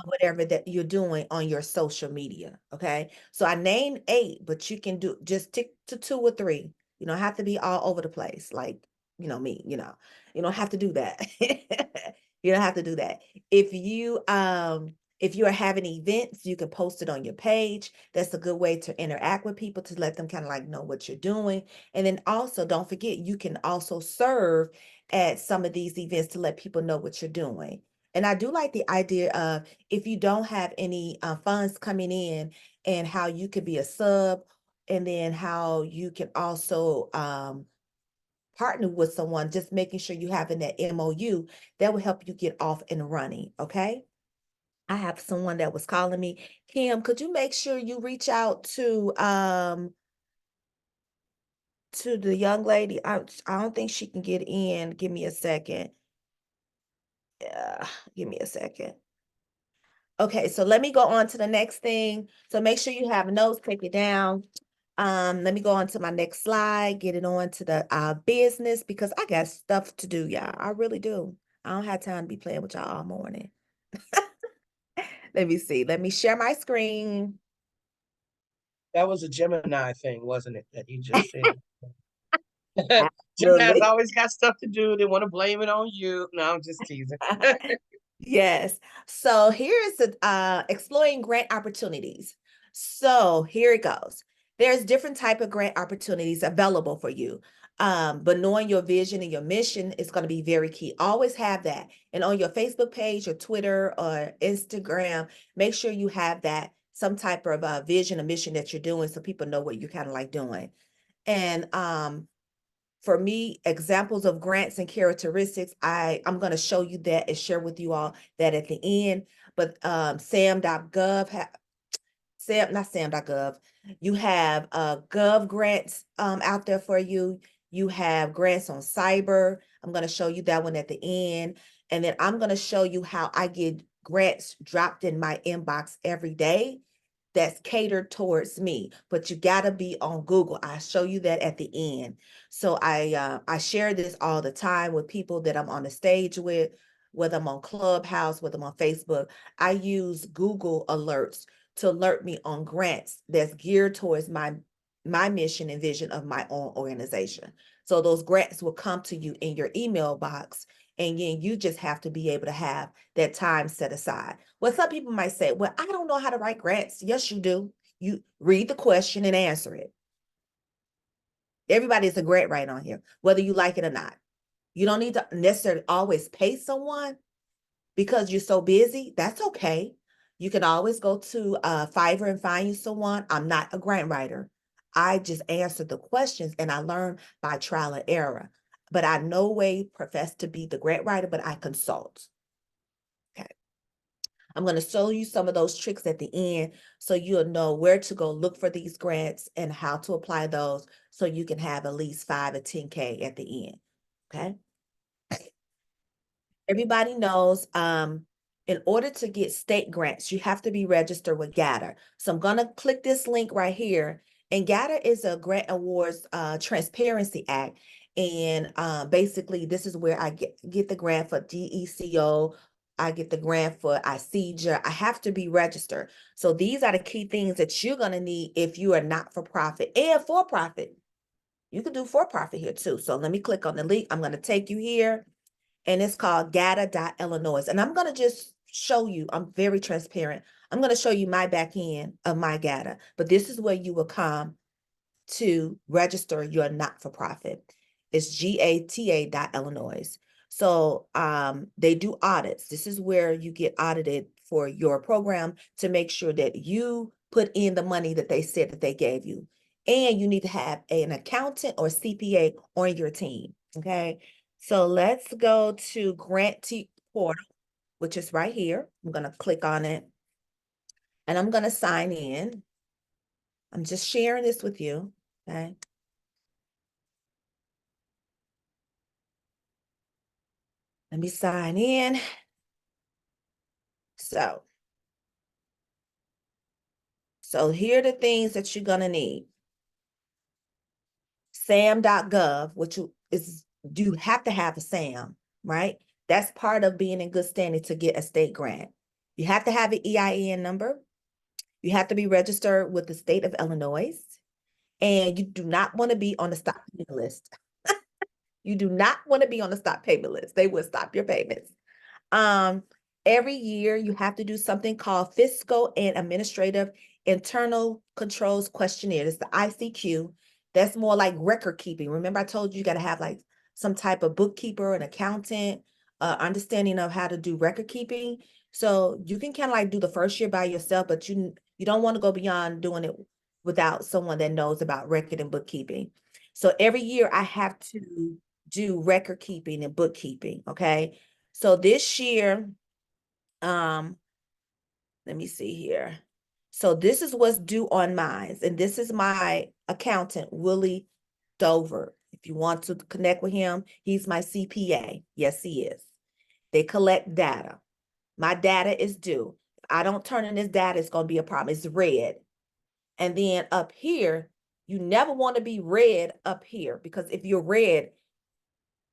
whatever that you're doing on your social media. Okay. So I named 8, but you can just stick to 2 or 3. You don't have to be all over the place. Like, me, you don't have to do that. You don't have to do that. If you are having events, you can post it on your page. That's a good way to interact with people, to let them kind of like know what you're doing. And then also, don't forget, you can also serve at some of these events to let people know what you're doing. And I do like the idea of, if you don't have any funds coming in, and how you could be a sub, and then how you can also partner with someone, just making sure you having that MOU that will help you get off and running. Okay. I have someone that was calling me. Kim, could you make sure you reach out to the young lady? I don't think she can get in. Give me a second. Give me a second. Okay, so let me go on to the next thing. So make sure you have notes, take it down. Let me go on to my next slide, get it on to the business, because I got stuff to do, y'all. I really do. I don't have time to be playing with y'all all morning. Let me see. Let me share my screen. That was a Gemini thing, wasn't it, that you just said? Gemini's Absolutely. always got stuff to do. They want to blame it on you. No, I'm just teasing. Yes. So here is the exploring grant opportunities. So here it goes. There's different type of grant opportunities available for you. But knowing your vision and your mission is going to be very key. Always have that. And on your Facebook page or Twitter or Instagram, make sure you have that, some type of vision or mission that you're doing, so people know what you're kind of like doing. And for me, examples of grants and characteristics, I'm going to show you that and share with you all that at the end. But sam.gov, not sam.gov, you have gov grants out there for you. You have grants on cyber. I'm going to show you that one at the end. And then I'm going to show you how I get grants dropped in my inbox every day that's catered towards me. But you got to be on Google. I show you that at the end. So I share this all the time with people that I'm on the stage with, whether I'm on Clubhouse, whether I'm on Facebook. I use Google alerts to alert me on grants that's geared towards my mission and vision of my own organization. So those grants will come to you in your email box, and then you just have to be able to have that time set aside. Well, some people might say, well, I don't know how to write grants. Yes, you do. You read the question and answer it. Everybody is a grant writer on here, whether you like it or not. You don't need to necessarily always pay someone because you're so busy. That's okay. You can always go to Fiverr and find you someone. I'm not a grant writer. I just answer the questions, and I learn by trial and error. But I no way profess to be the grant writer, but I consult. Okay. I'm going to show you some of those tricks at the end, so you'll know where to go look for these grants and how to apply those, so you can have at least 5 or 10K at the end. Okay. Everybody knows, in order to get state grants, you have to be registered with GATA. So I'm going to click this link right here. And GATA is a Grant Awards Transparency Act. And basically, this is where I get the grant for DECO. I get the grant for ICEJA. I have to be registered. So these are the key things that you're going to need if you are not for profit and for profit. You can do for profit here too. So let me click on the link. I'm going to take you here, and it's called GATA.Illinois. And I'm going to just show you, I'm very transparent. I'm going to show you my back end of my GATA, but this is where you will come to register your not-for-profit. It's gata.illinois. So they do audits. This is where you get audited for your program to make sure that you put in the money that they said that they gave you. And you need to have an accountant or CPA on your team. Okay. So let's go to grantee portal, which is right here. I'm going to click on it and I'm going to sign in. I'm just sharing this with you. Okay. Let me sign in. So here are the things that you're going to need. SAM.gov, which is, you have to have a SAM, right? That's part of being in good standing to get a state grant. You have to have an EIN number. You have to be registered with the state of Illinois. And you do not want to be on the stop payment list. You do not want to be on the stop payment list. They will stop your payments. Every year you have to do something called Fiscal and Administrative Internal Controls Questionnaire. It's the ICQ. That's more like record keeping. Remember, I told you, you got to have like some type of bookkeeper, an accountant, understanding of how to do record keeping. So you can kind of like do the first year by yourself, but you don't want to go beyond doing it without someone that knows about record and bookkeeping. So every year I have to do record keeping and bookkeeping. Okay. So this year, let me see here. So this is what's due on mine. And this is my accountant, Willie Dover. If you want to connect with him, he's my CPA. Yes, he is. They collect data. My data is due. If I don't turn in this data, it's going to be a problem. It's red. And then up here, you never want to be red up here, because if you're red,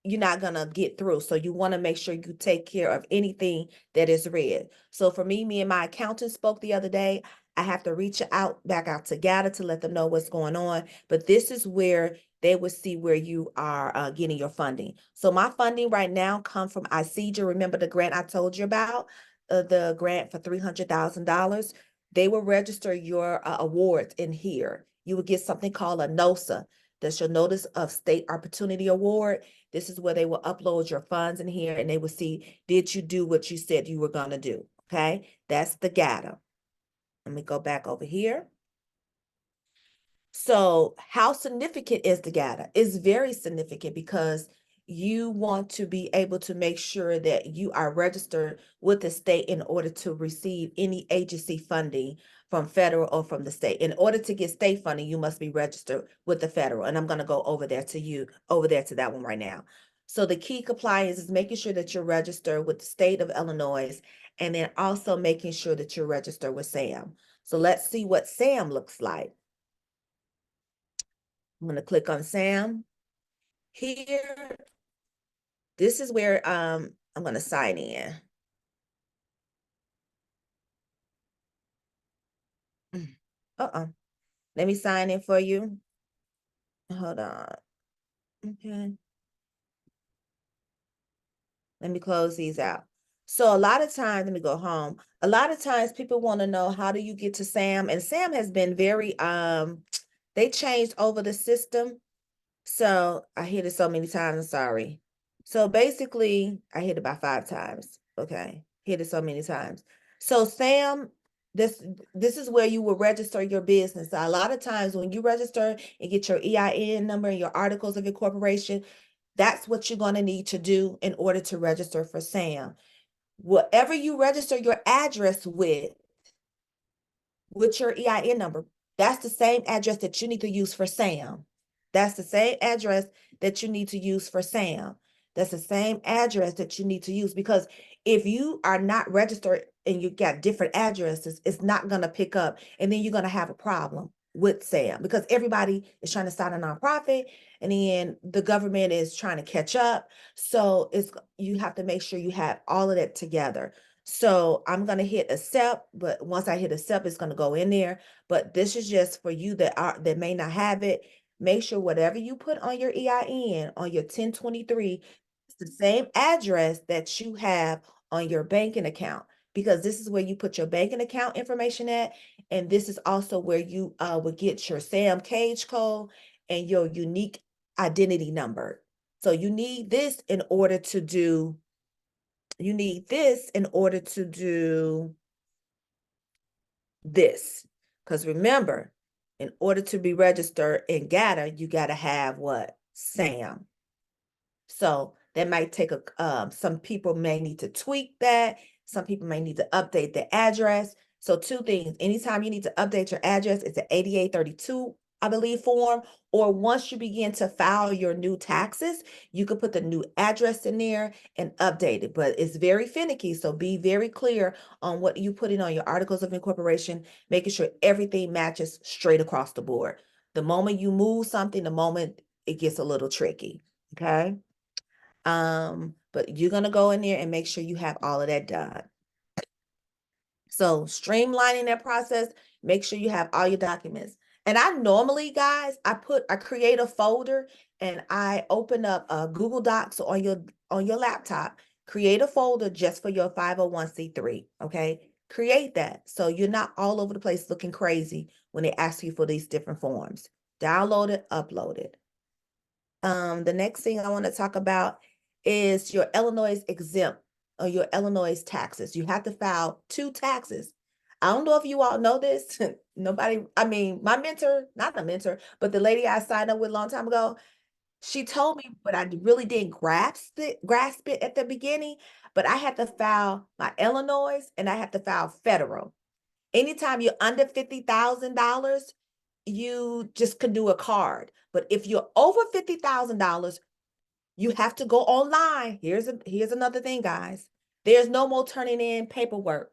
you're not going to get through. So you want to make sure you take care of anything that is red. So for me and my accountant spoke the other day. I have to reach back out to GATA to let them know what's going on. But this is where they will see where you are getting your funding. So my funding right now comes from ICEJA. Remember the grant I told you about, the grant for $300,000. They will register your awards in here. You will get something called a NOSA. That's your Notice of State Opportunity Award. This is where they will upload your funds in here and they will see, did you do what you said you were going to do? Okay, that's the GATA. Let me go back over here. So how significant is the GATA? It's very significant because you want to be able to make sure that you are registered with the state in order to receive any agency funding from federal or from the state. In order to get state funding, you must be registered with the federal. And I'm going to go over there to that one right now. So the key compliance is making sure that you're registered with the state of Illinois, and then also making sure that you're registered with SAM. So let's see what SAM looks like. I'm going to click on SAM. Here, this is where I'm going to sign in. Let me sign in for you. Hold on. Okay. Let me close these out. So a lot of times, let me go home. A lot of times people want to know, how do you get to SAM? And SAM has been very, they changed over the system. So I hit it so many times, I'm sorry. So basically, I hit it about 5 times. Okay, hit it so many times. So SAM, this is where you will register your business. A lot of times when you register and get your EIN number and your articles of incorporation, that's what you're going to need to do in order to register for SAM. Whatever you register your address with your EIN number, that's the same address that you need to use for SAM. That's the same address that you need to use for SAM. That's the same address that you need to use, because if you are not registered and you got different addresses, it's not going to pick up, and then you're going to have a problem with SAM, because everybody is trying to start a nonprofit and then the government is trying to catch up. So you have to make sure you have all of that together. So I'm going to hit accept, but once I hit accept, it's going to go in there. But this is just for you that may not have it. Make sure whatever you put on your EIN, on your 1023, it's the same address that you have on your banking account. because this is where you put your banking account information at, and this is also where you would get your Sam Cage code and your unique identity number. So you need this in order to do, this. Because remember, in order to be registered in GATA, you got to have what? SAM. So that might take some people may need to tweak that. Some people may need to update the address. So two things, anytime you need to update your address, it's an 8832, I believe, form, or once you begin to file your new taxes, you can put the new address in there and update it, but it's very finicky. So be very clear on what you put in on your articles of incorporation, making sure everything matches straight across the board. The moment you move something, the moment it gets a little tricky, okay? But you're going to go in there and make sure you have all of that done. So streamlining that process, make sure you have all your documents. And I normally, guys, I create a folder and I open up Google Docs on your laptop, create a folder just for your 501c3, okay? Create that so you're not all over the place looking crazy when they ask you for these different forms. Download it, upload it. The next thing I want to talk about is your Illinois exempt or your Illinois taxes. You have to file 2 taxes. I don't know if you all know this. Nobody, I mean, my mentor, not the mentor, but the lady I signed up with a long time ago, she told me, but I really didn't grasp it at the beginning. But I had to file my Illinois and I had to file federal. Anytime you're under $50,000, you just can do a card. But if you're over $50,000, you have to go online. Here's another thing, guys. There's no more turning in paperwork.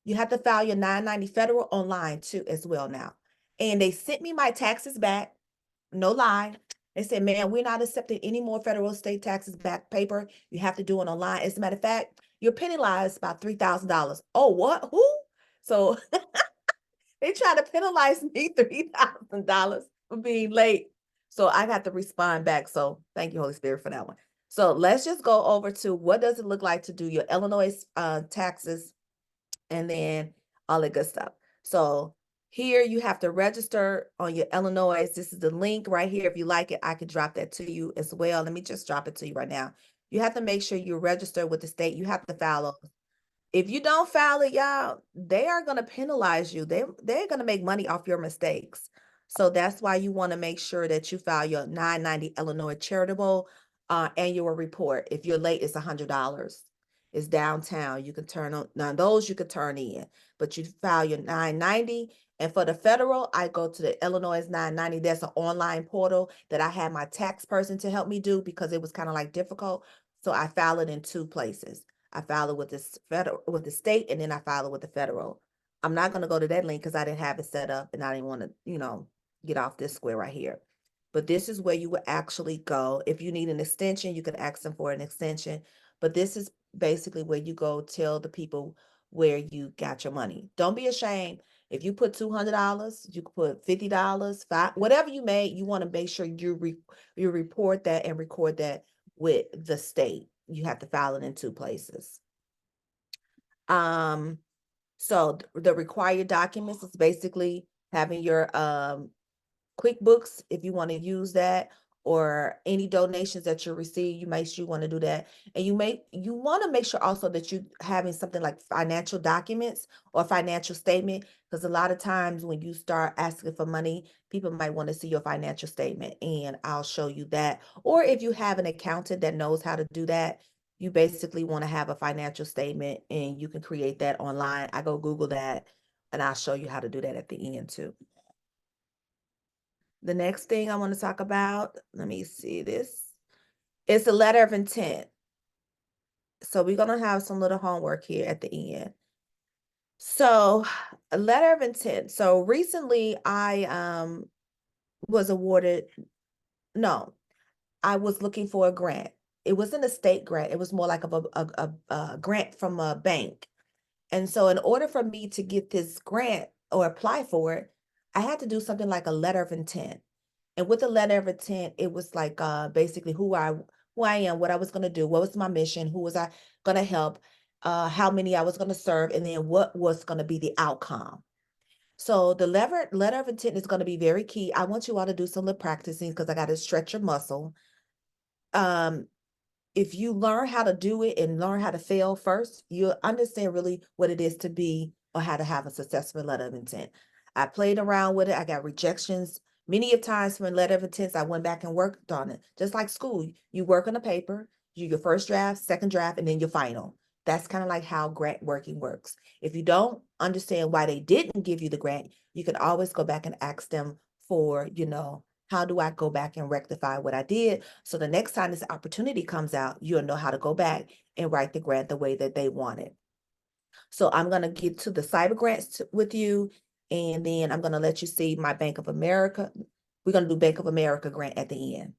You have to file your 990 federal online too as well now. And they sent me my taxes back. No lie. They said, man, we're not accepting any more federal state taxes back paper. You have to do it online. As a matter of fact, you're penalized about $3,000. Oh, what? Who? So they try to penalize me $3,000 for being late. So I got to respond back. So thank you, Holy Spirit, for that one. So let's just go over to what does it look like to do your Illinois taxes and then all that good stuff. So here you have to register on your Illinois. This is the link right here. If you like it, I could drop that to you as well. Let me just drop it to you right now. You have to make sure you register with the state. You have to file. If you don't file it, y'all, they are going to penalize you. They're going to make money off your mistakes. So that's why you want to make sure that you file your 990 Illinois charitable annual report. If you're late, it's $100. It's downtown. You can turn on, now those you could turn in, but you file your 990. And for the federal, I go to the Illinois 990. That's an online portal that I had my tax person to help me do because it was kind of like difficult. So I file it in 2 places. I file it with this federal, with the state, and then I file it with the federal. I'm not going to go to that link because I didn't have it set up and I didn't want to, get off this square right here. But this is where you would actually go. If you need an extension, you can ask them for an extension. But this is basically where you go tell the people where you got your money. Don't be ashamed. If you put $200, you could put $50, whatever you made, you want to make sure you report that and record that with the state. You have to file it in 2 places. So the required documents is basically having your QuickBooks, if you want to use that, or any donations that you receive, you make sure you want to do that. And you want to make sure also that you having something like financial documents or financial statement, because a lot of times when you start asking for money, people might want to see your financial statement, and I'll show you that. Or if you have an accountant that knows how to do that, you basically want to have a financial statement and you can create that online. I go Google that and I'll show you how to do that at the end too. The next thing I want to talk about, let me see this. It's a letter of intent. So we're going to have some little homework here at the end. So a letter of intent. So recently I was awarded, no, I was looking for a grant. It wasn't a state grant. It was more like a grant from a bank. And so in order for me to get this grant or apply for it, I had to do something like a letter of intent. And with the letter of intent, it was like basically who I am, what I was going to do, what was my mission, who was I going to help. how many I was going to serve, and then what was going to be the outcome. So the letter of intent is going to be very key. I want you all to do some lip practicing because I got to stretch your muscle. If you learn how to do it and learn how to fail first, you'll understand really what it is to be or how to have a successful letter of intent. I played around with it. I got rejections many of times from letter of intents. I went back and worked on it. Just like school, you work on a paper, you your first draft, second draft, and then your final. That's kind of like how grant working works. If you don't understand why they didn't give you the grant, you can always go back and ask them for, how do I go back and rectify what I did? So the next time this opportunity comes out, you'll know how to go back and write the grant the way that they want it. So I'm going to get to the cyber grants with you, and then I'm going to let you see my Bank of America. We're going to do Bank of America grant at the end.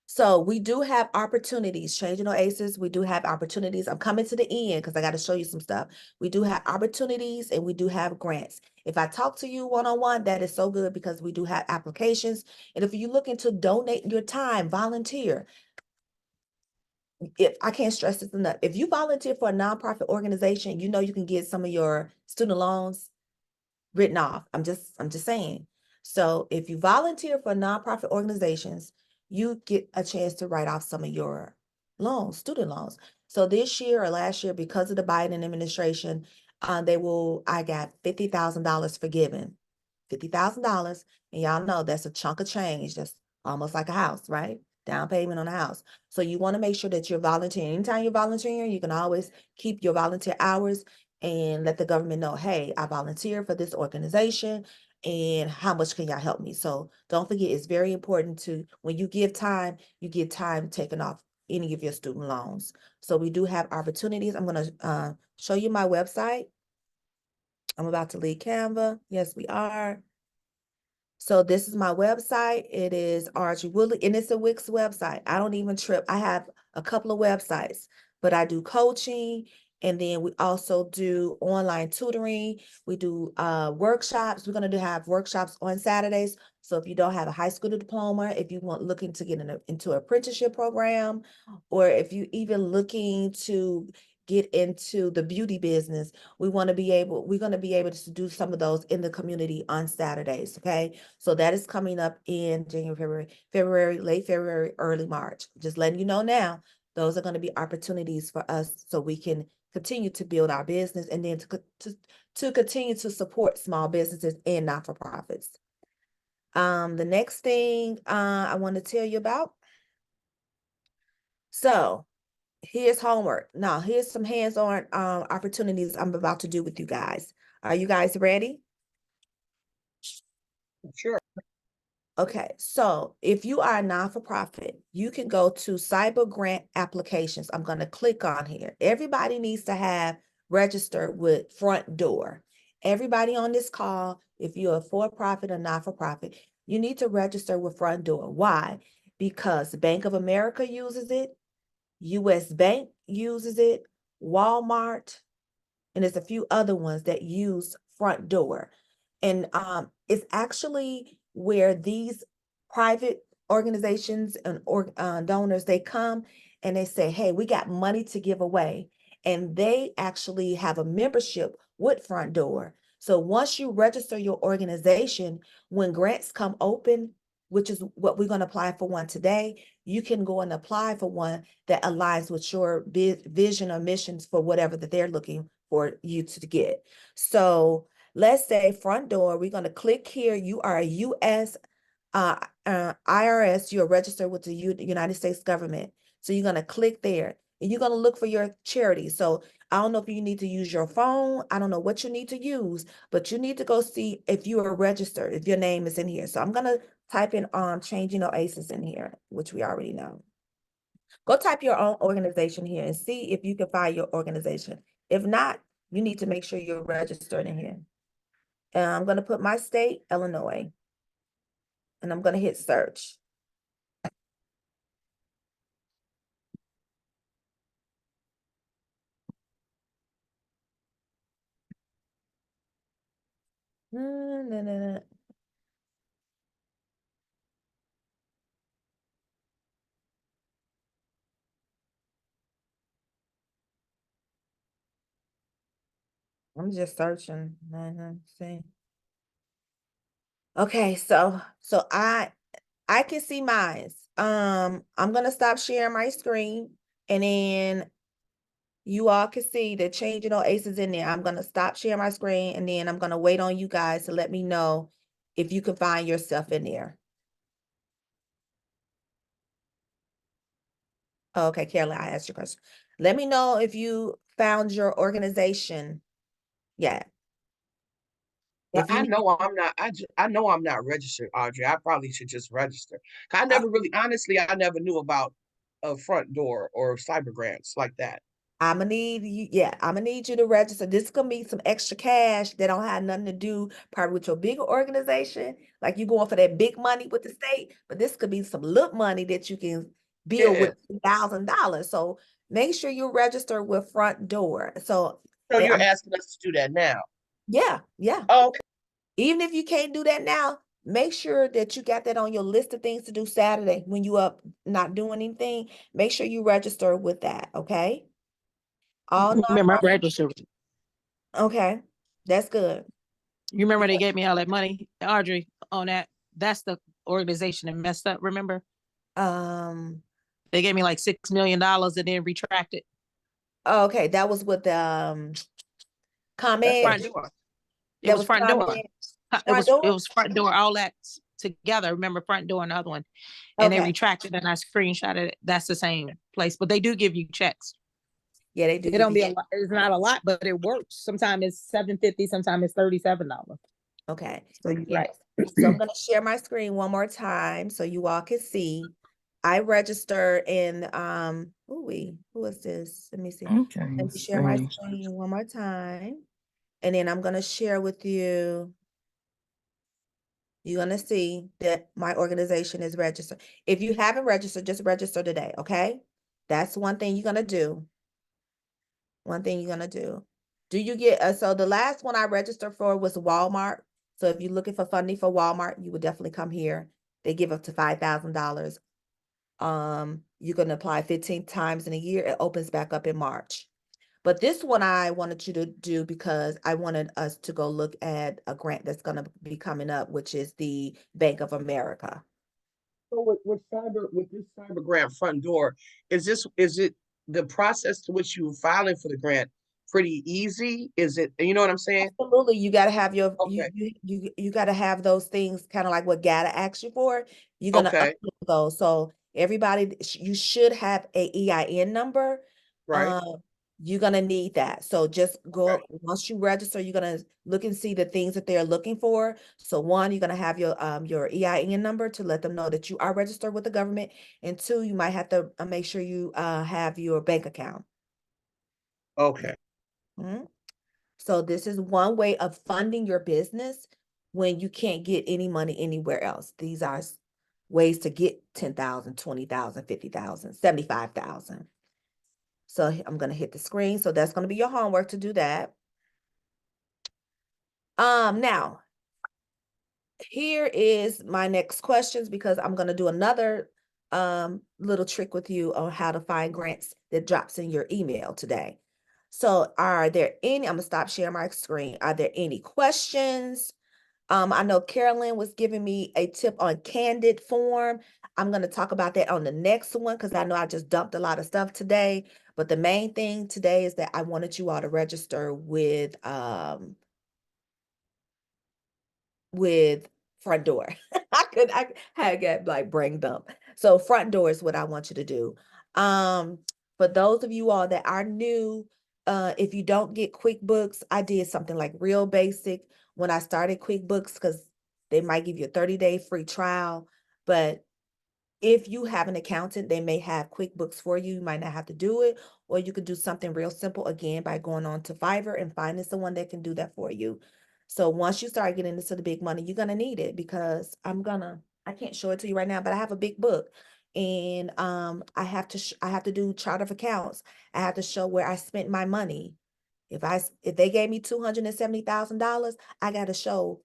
So we do have opportunities, changing our ACEs. We do have opportunities. I'm coming to the end because I got to show you some stuff. We do have opportunities and we do have grants. If I talk to you one-on-one, that is so good because we do have applications. And if you're looking to donate your time, volunteer. If I can't stress this enough, if you volunteer for a nonprofit organization, you know you can get some of your student loans written off. I'm just saying. So if you volunteer for nonprofit organizations, you get a chance to write off some of your loans, student loans. So this year or last year, because of the Biden administration, I got $50,000 forgiven. $50,000. And y'all know that's a chunk of change. That's almost like a house, right? Down payment on a house. So you want to make sure that you're volunteering. Anytime you're volunteering, you can always keep your volunteer hours and let the government know, hey, I volunteer for this organization and how much can y'all help me? So don't forget, it's very important to, when you give time, you get time taken off any of your student loans. So we do have opportunities. I'm going to show you my website. I'm about to leave Canva. Yes, we are. So this is my website. It is Archie Woodley, and it's a Wix website. I don't even trip. I have a couple of websites, but I do coaching, and then we also do online tutoring. We do workshops. We're going to have workshops on Saturdays. So if you don't have a high school diploma, if you want looking to get into an apprenticeship program, or if you even looking to get into the beauty business, we're going to be able to do some of those in the community on Saturdays. Okay. So that is coming up in January, February, late February, early March. Just letting you know now, those are going to be opportunities for us so we can continue to build our business and then to continue to support small businesses and not-for-profits. The next thing I want to tell you about. So here's homework. Now, here's some hands-on opportunities I'm about to do with you guys. Are you guys ready? Sure. Okay, so if you are a non-for-profit, you can go to cyber grant applications. I'm going to click on here. Everybody needs to have registered with Front Door. Everybody on this call, if you're a for-profit or not-for-profit, you need to register with Front Door. Why? Because Bank of America uses it, US Bank uses it, Walmart, and there's a few other ones that use Front Door. And it's actually where these private organizations and donors, they come and they say, hey, we got money to give away. And they actually have a membership with Front Door. So once you register your organization, when grants come open, which is what we're going to apply for one today, you can go and apply for one that aligns with your vision or missions for whatever that they're looking for you to get. So let's say Front Door, we're going to click here. You are a U.S. IRS, you're registered with the United States government. So you're going to click there and you're going to look for your charity. So I don't know if you need to use your phone. I don't know what you need to use, but you need to go see if you are registered, if your name is in here. So I'm going to type in changing our ACEs in here, which we already know. Go type your own organization here and see if you can find your organization. If not, you need to make sure you're registered in here. And I'm going to put my state, Illinois, and I'm going to hit search. I'm just searching. See. Okay, so I can see mine. I'm gonna stop sharing my screen, and then you all can see the changing on aces in there. I'm gonna stop sharing my screen, and then I'm gonna wait on you guys to let me know if you can find yourself in there. Okay, Carolyn, I asked your question. Let me know if you found your organization yet. Well, If I you, know I'm not. I know I'm not registered, Audrey. I probably should just register. I never really, honestly, I never knew about a front door or cyber grants like that. I'm gonna need you, yeah, I'm gonna need you to register. This is gonna be some extra cash that don't have nothing to do probably with your bigger organization. Like you going for that big money with the state, but this could be some little money that you can build Yeah. with $1,000. So make sure you register with Front Door. So So you're I'm asking us to do that now? yeah, yeah. Oh, okay. Even if you can't do that now, make sure that you got that on your list of things to do Saturday when you up not doing anything. Make sure you register with that, okay? All Remember, I nonprofit. registered. Okay, that's good. You remember they gave me all that money, Audrey, on that. That's the organization that messed up. Remember, Um, they gave me like $6 million and then retracted. okay, that was with the That's ComEd. Front door. It That was was front door. ComEd It front was it door. was front door. All that together. Remember, front door, another one, and they Okay, retracted, and I screenshotted it. That's the same place, but they do give you checks. yeah, they do It give don't you. be a lot. It's not a lot, but it works. Sometimes it's $7.50. Sometimes it's $37. Okay, So you're yes. right. So I'm gonna share my screen one more time so you all can see. I register in who is this? Let me see. Okay. Let me share my screen one more time. And then I'm gonna share with you. You're gonna see that my organization is registered. If you haven't registered, just register today, okay? That's one thing you're gonna do. One thing you're gonna do. Do you get so the last one I registered for was Walmart. So if you're looking for funding for Walmart, you would definitely come here. They give up to $5,000. You can apply 15 times in a year. It opens back up in March. But this one I wanted you to do because I wanted us to go look at a grant that's going to be coming up, which is the Bank of America. So with this cyber grant front door, is it the process to which you filing for the grant pretty easy? Is it, you know what I'm saying? Absolutely, you got to have your Okay. you got to have those things kind of like what GATA asks you for. You're gonna Okay. upload those. So everybody, you should have a EIN number. Right. Um, you're gonna need that. So just Okay. go once you register, you're gonna look and see the things that they're looking for. So one, you're gonna have your EIN number to let them know that you are registered with the government, and two, you might have to make sure you have your bank account. Okay. Mhm. So this is one way of funding your business when you can't get any money anywhere else. These are ways to get 10,000, 20,000, 50,000, 75,000. So I'm going to hit the screen. So that's going to be your homework to do that. Now here is my next questions because I'm going to do another little trick with you on how to find grants that drops in your email today. So are there any, I'm gonna stop sharing my screen. Are there any questions? I know Carolyn was giving me a tip on candid form. I'm going to talk about that on the next one because I know I just dumped a lot of stuff today. But the main thing today is that I wanted you all to register with Front Door. I had got like brain dump. So Front Door is what I want you to do. For those of you all that are new, if you don't get QuickBooks, I did something like real basic when I started QuickBooks because they might give you a 30-day free trial. But if you have an accountant, they may have QuickBooks for you. You might not have to do it, or you could do something real simple again by going on to Fiverr and finding someone that can do that for you. So once you start getting into the big money, you're gonna need it because I can't show it to you right now, but I have a big book and I have to do chart of accounts. I have to show where I spent my money. If they gave me $270,000, I got to show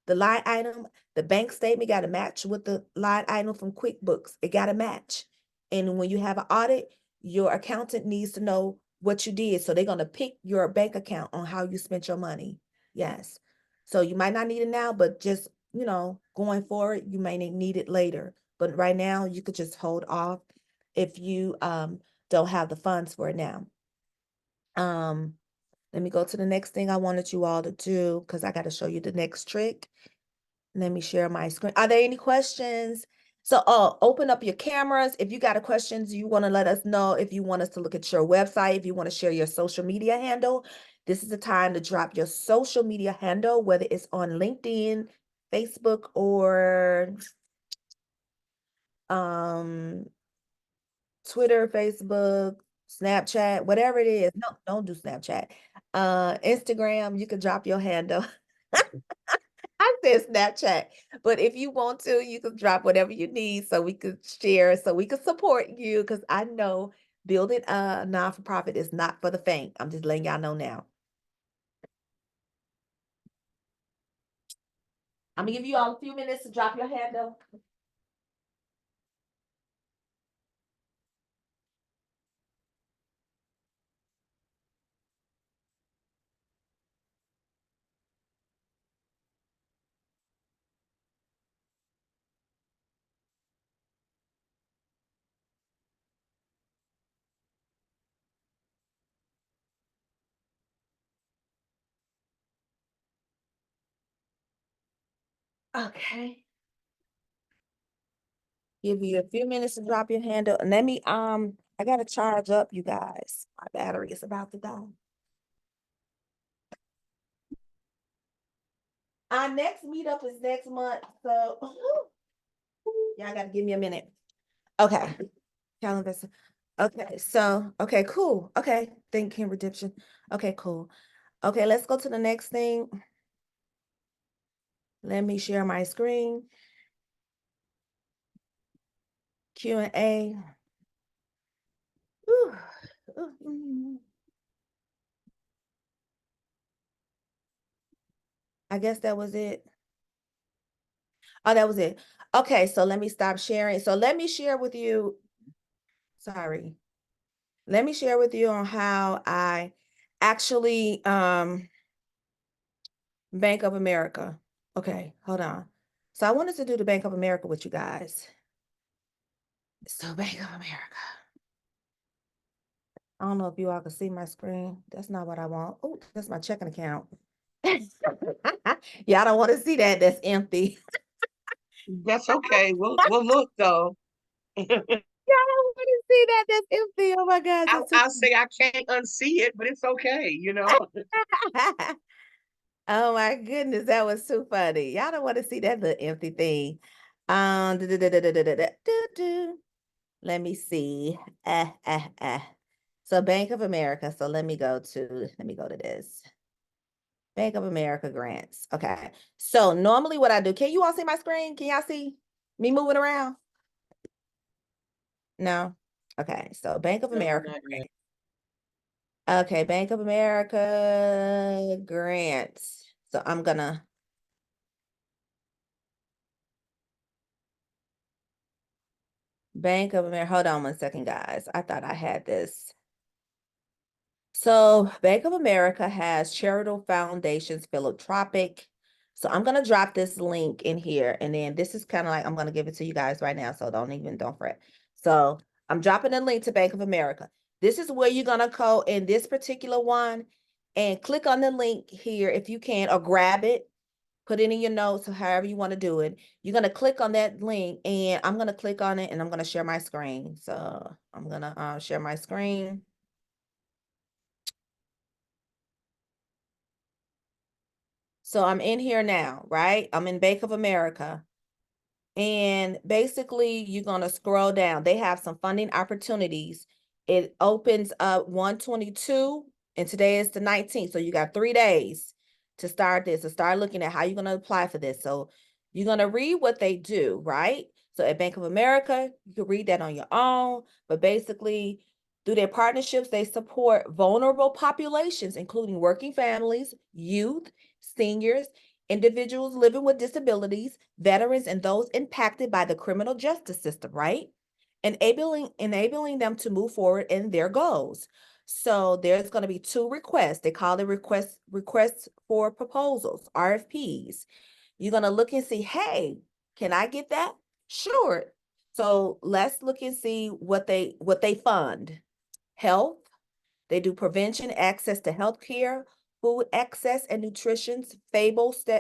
the line item, the bank statement got to match with the line item from QuickBooks. It got to match. And when you have an audit, your accountant needs to know what you did. So they're going to pick your bank account on how you spent your money. Yes. So you might not need it now, but just, you know, going forward, you may need it later. But right now, you could just hold off if you don't have the funds for it now. Let me go to the next thing I wanted you all to do, because I got to show you the next trick. Let me share my screen. Are there any questions? So open up your cameras. If you got a questions, you want to let us know. If you want us to look at your website, if you want to share your social media handle, this is the time to drop your social media handle, whether it's on LinkedIn, Facebook, or Twitter, Facebook, Snapchat, whatever it is. No, don't do Snapchat. Instagram, you can drop your handle. I said Snapchat, but if you want to, you can drop whatever you need so we could share, so we could support you, because I know building a non-for-profit is not for the faint. I'm just letting y'all know now. I'm gonna give you all a few minutes to drop your handle. Okay. Give you a few minutes to drop your handle. And let me, I gotta charge up, you guys. My battery is about to die. Our next meetup is next month, so y'all gotta give me a minute. Okay. Calendar. Okay, so okay, cool. Okay, thinking redemption. Okay, cool. Okay, let's go to the next thing. Let me share my screen. Q&A. I guess that was it. Oh, that was it. Okay, so let me stop sharing. So let me share with you. Sorry. Let me share with you on how I actually Bank of America. Okay, hold on. So I wanted to do the Bank of America with you guys. So Bank of America. I don't know if you all can see my screen. That's not what I want. Oh, that's my checking account. Y'all don't want to see that. That's empty. That's okay. We'll look though. Y'all don't want to see that. That's empty. Oh my gosh. I'll say I can't unsee it, but it's okay, you know. Oh my goodness, that was too funny. Y'all don't want to see that little empty thing. Let me see. So Bank of America. So let me go to this. Bank of America grants. Okay. So normally what I do, can you all see my screen? Can y'all see me moving around? No? Okay. So Bank of America. Okay, Bank of America grants. So I'm gonna Bank of America. Hold on one second, guys. I thought I had this. So Bank of America has charitable foundations, philanthropic. So I'm gonna drop this link in here, and then this is kind of like I'm gonna give it to you guys right now. So don't fret. So I'm dropping a link to Bank of America. This is where you're gonna go in this particular one and click on the link here if you can, or grab it, put it in your notes or however you want to do it. You're gonna click on that link, and I'm gonna click on it, and I'm gonna share my screen. So I'm gonna share my screen. So I'm in here now, right? I'm in Bank of America. And basically, you're going to scroll down. They have some funding opportunities. It opens up 1/22, and today is the 19th. So you got 3 days to start this, to start looking at how you're going to apply for this. So you're going to read what they do, right? So at Bank of America, you can read that on your own. But basically, through their partnerships, they support vulnerable populations, including working families, youth, seniors, individuals living with disabilities, veterans, and those impacted by the criminal justice system, right? Enabling them to move forward in their goals. So there's going to be 2 requests. They call it requests for proposals, RFPs. You're going to look and see, hey, can I get that? Sure. So let's look and see what they fund. Health. They do prevention, access to health care, food access and nutrition,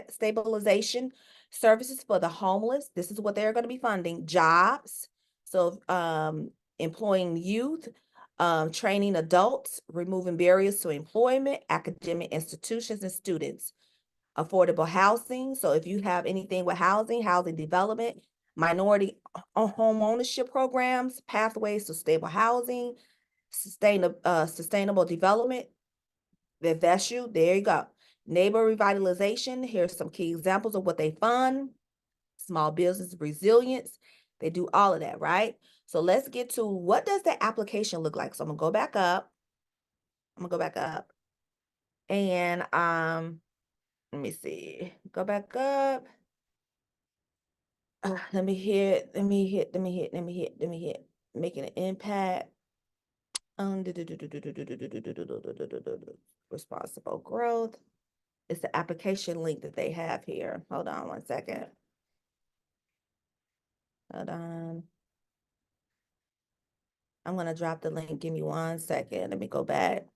stabilization, services for the homeless. This is what they're going to be funding. Jobs. So employing youth, training adults, removing barriers to employment, academic institutions and students. Affordable housing. So if you have anything with housing development, minority home ownership programs, pathways to stable housing, sustainable development. If that's you, there you go. Neighbor revitalization. Here's some key examples of what they fund. Small business resilience. They do all of that, right? So let's get to what does the application look like. So I'm gonna go back up. And let me see. Go back up. Let me hit. Making an impact. Responsible growth. It's the application link that they have here. Hold on one second. Hold on. I'm gonna drop the link. Give me 1 second. Let me go back.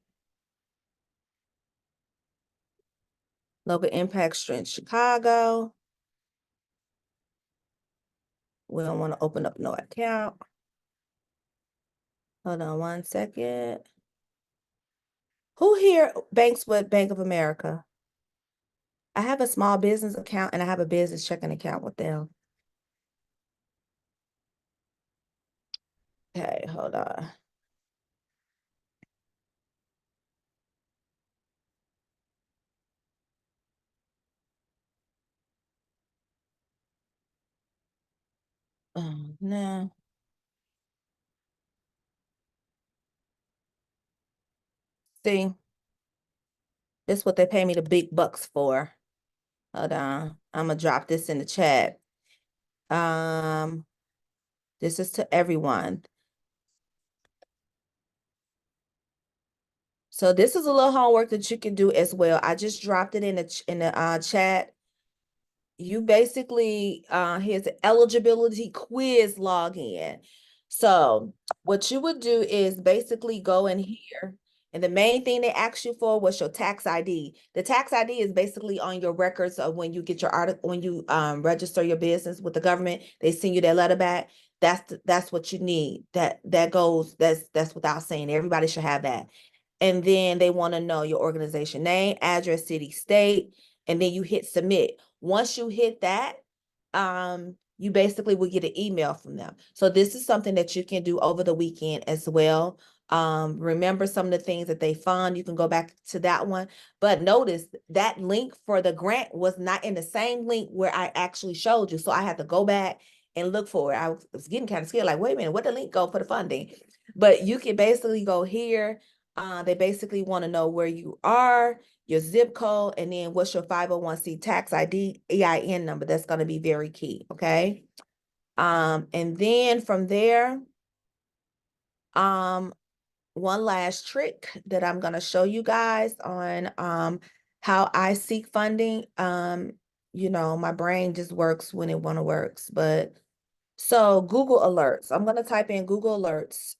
Local impact strength Chicago. We don't want to open up no account. Hold on 1 second. Who here banks with Bank of America? I have a small business account and I have a business checking account with them. Okay, hold on. No. See, this is what they pay me the big bucks for. Hold on. I'm gonna drop this in the chat. This is to everyone. So this is a little homework that you can do as well. I just dropped it in the chat. You basically here's the eligibility quiz login. So what you would do is basically go in here, and the main thing they asked you for was your tax ID. The tax ID is basically on your records of when you get your article, when you register your business with the government, they send you that letter back. That's what you need. That's without saying. Everybody should have that. And then they want to know your organization name, address, city, state, and then you hit submit. Once you hit that, you basically will get an email from them. So this is something that you can do over the weekend as well. Remember some of the things that they fund. You can go back to that one. But notice that link for the grant was not in the same link where I actually showed you. So I had to go back and look for it. I was getting kind of scared, like, wait a minute, where the link go for the funding? But you can basically go here. They basically want to know where you are, your zip code, and then what's your 501c tax ID, EIN number. That's going to be very key, okay? And then from there, one last trick that I'm going to show you guys on how I seek funding. You know, my brain just works when it want to works, but so Google Alerts. I'm going to type in Google Alerts.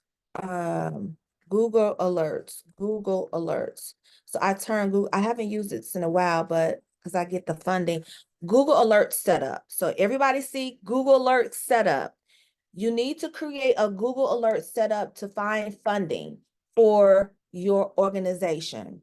Google Alerts. So I haven't used it in a while, but because I get the funding. Google Alerts setup. So everybody see Google Alerts setup. You need to create a Google Alert setup to find funding for your organization.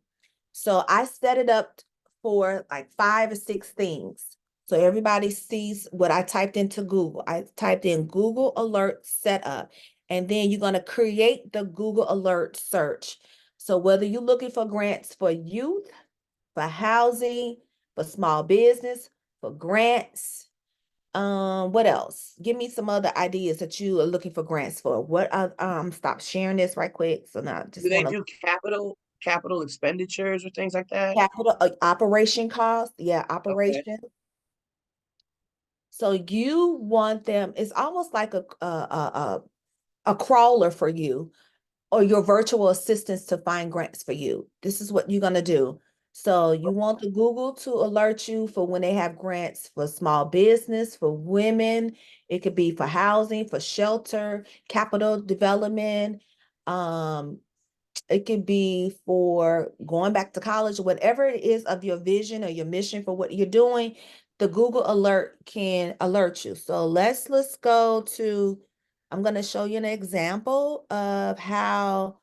So I set it up for like 5 or 6 things. So everybody sees what I typed into Google. I typed in Google Alert Setup, and then you're going to create the Google Alert search. So whether you're looking for grants for youth, for housing, for small business, for grants, what else? Give me some other ideas that you are looking for grants for. Stop sharing this right quick. So now Do just they want to do capital expenditures or things like that? capital operation cost. Yeah, Okay. operation. So you want them, it's almost like a crawler for you. or your virtual assistants to find grants for you. This is what you're going to do. So you want the Google to alert you for when they have grants for small business, for women. It could be for housing, for shelter, capital development. It could be for going back to college, whatever it is of your vision or your mission for what you're doing, the Google alert can alert you. So let's go to, I'm going to show you an example of how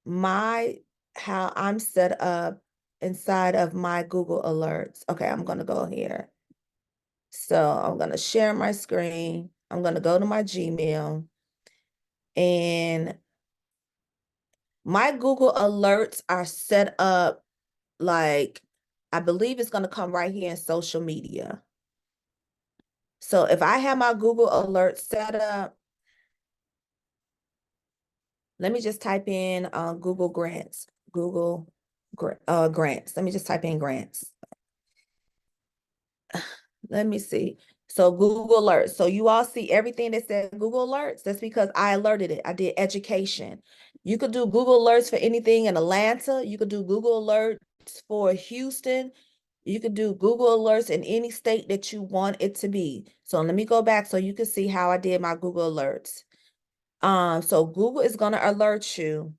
I'm set up inside of my Google alerts. Okay, I'm going to go here. So I'm going to share my screen. I'm going to go to my Gmail, and my Google alerts are set up like, I believe it's going to come right here in social media. So if I have my Google alerts set up, let me just type in Google grants, grants. Let me just type in grants. Let me see. So Google Alerts. So you all see everything that said Google Alerts. That's because I alerted it. I did education. You could do Google Alerts for anything in Atlanta. You could do Google Alerts for Houston. You could do Google Alerts in any state that you want it to be. So let me go back so you can see how I did my Google Alerts. So Google is going to alert you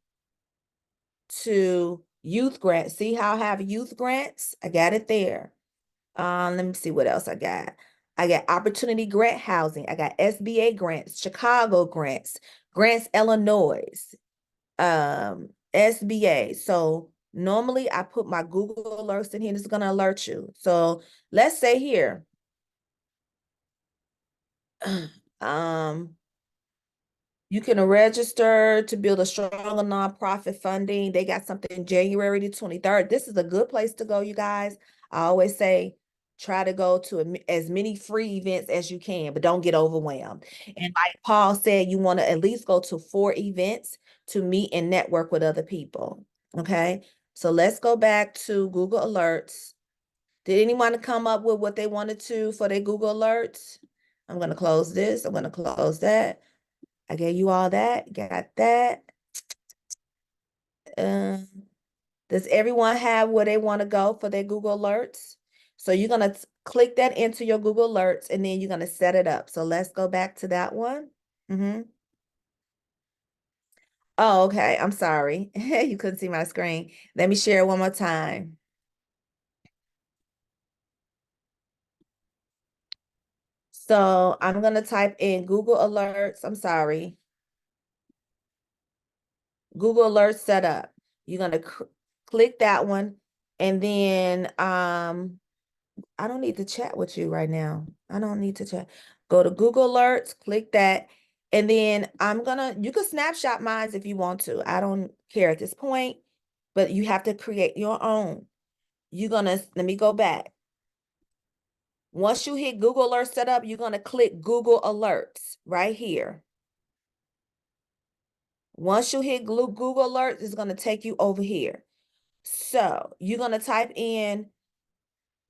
to youth grants. See how I have youth grants? I got it there. Let me see what else I got. I got Opportunity Grant Housing. I got SBA grants, Chicago grants, Grants Illinois, SBA. So normally I put my Google alerts in here. It's going to alert you. So let's say here, you can register to build a stronger nonprofit funding. They got something January the 23rd. This is a good place to go, you guys. I always say, try to go to as many free events as you can, but don't get overwhelmed. And like Paul said, you want to at least go to 4 events to meet and network with other people. Okay, so let's go back to Google Alerts. Did anyone come up with what they wanted to for their Google Alerts? I'm going to close this. I'm going to close that. I gave you all that. Got that. Does everyone have where they want to go for their Google Alerts? So you're going to click that into your Google Alerts, and then you're going to set it up. So let's go back to that one. Oh, okay. I'm sorry. You couldn't see my screen. Let me share it one more time. So I'm going to type in Google Alerts. I'm sorry. Google Alerts set up. You're going to click that one, and then I don't need to chat with you right now. I don't need to chat. Go to Google Alerts, click that, and then you can snapshot mine if you want to. I don't care at this point, but you have to create your own. Let me go back. Once you hit Google Alerts set up, you're going to click Google Alerts right here. Once you hit Google Alerts, it's going to take you over here. So you're going to type in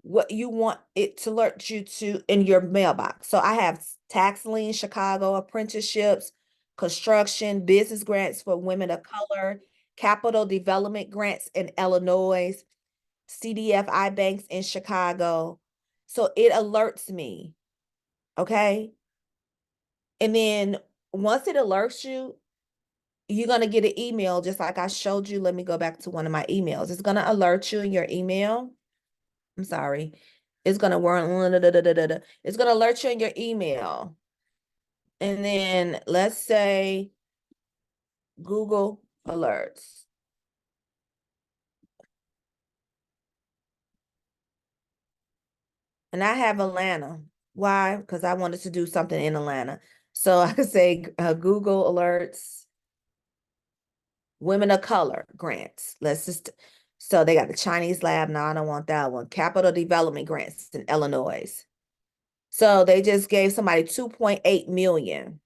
what you want it to alert you to in your mailbox. So I have tax lien, Chicago, apprenticeships, construction, business grants for women of color, capital development grants in Illinois, CDFI banks in Chicago. So it alerts me, okay? And then once it alerts you, you're going to get an email just like I showed you. Let me go back to one of my emails. It's going to alert you in your email. I'm sorry. It's going to work. It's going to alert you in your email. And then let's say Google Alerts. And I have Atlanta. Why? Because I wanted to do something in Atlanta. So I could say Google Alerts, Women of Color grants. So they got the Chinese lab. No, I don't want that one. Capital Development grants in Illinois. So they just gave somebody 2.8 million.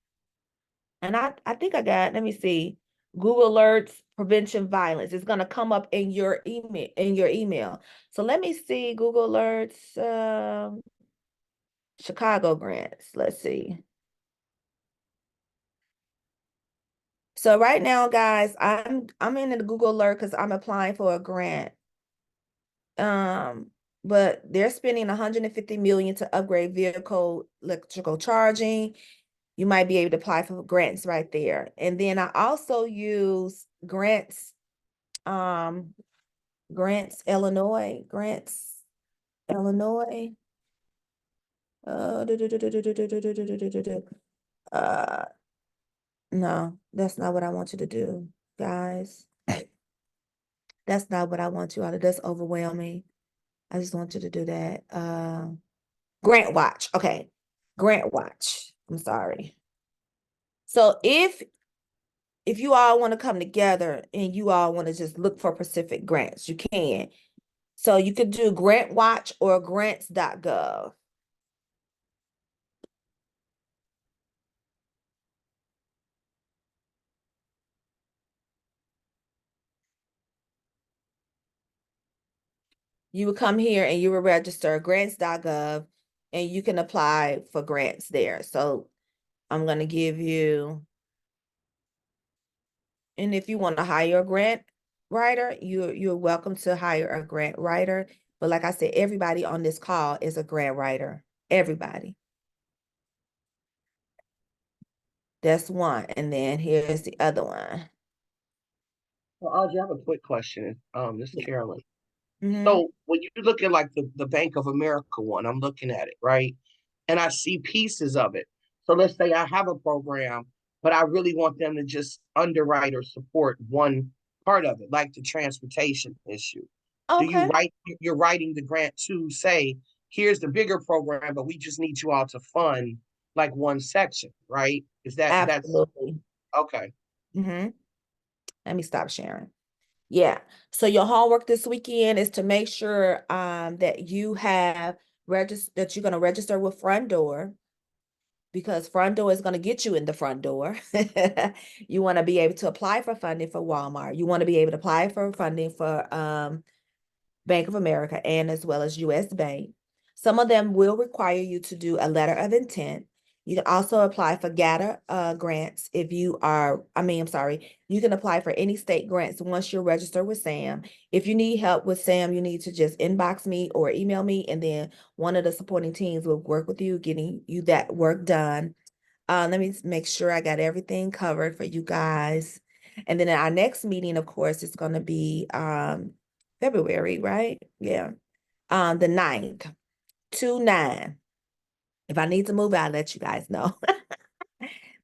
And I think I got, let me see, Google Alerts, prevention violence. It's going to come up in your email. So let me see, Google Alerts, Chicago grants. Let's see. So right now, guys, I'm in the Google alert because I'm applying for a grant. But they're spending 150 million to upgrade vehicle electrical charging. You might be able to apply for grants right there. And then I also use Grants Illinois. Uh, no, that's not what I want you to do, guys. That's not what I want you all to. That's overwhelming. I just want you to do that. Grant Watch. Okay. Grant Watch. I'm sorry. So if you all want to come together and you all want to just look for Pacific grants, you can. So you could do Grant Watch or grants.gov. You would come here and you will register grants.gov and you can apply for grants there. So I'm going to give you, and if you want to hire a grant writer, you're welcome to hire a grant writer. But like I said, everybody on this call is a grant writer. Everybody. That's one. And then here's the other one. Well, Audrey, I have a quick question. This is Yeah. Carolyn. Mhm. So when you look at like the Bank of America one, I'm looking at it, right? And I see pieces of it. So let's say I have a program, but I really want them to just underwrite or support one part of it, like the transportation issue. Do you Okay. you're writing the grant to say, here's the bigger program, but we just need you all to fund like one section, right? That's Absolutely. okay. Mm-hmm. Let me stop sharing. Yeah. So your homework this weekend is to make sure that you have that you're going to register with Front Door, because Front Door is going to get you in the front door. You want to be able to apply for funding for Walmart. You want to be able to apply for funding for Bank of America and as well as US Bank. Some of them will require you to do a letter of intent. You can also apply for GATA grants if you are, I'm sorry, you can apply for any state grants once you're registered with SAM. If you need help with SAM, you need to just inbox me or email me, and then one of the supporting teams will work with you, getting you that work done. Let me make sure I got everything covered for you guys. And then our next meeting, of course, is going to be February, right? Yeah. The 9th, 2/9. If I need to move out, I'll let you guys know.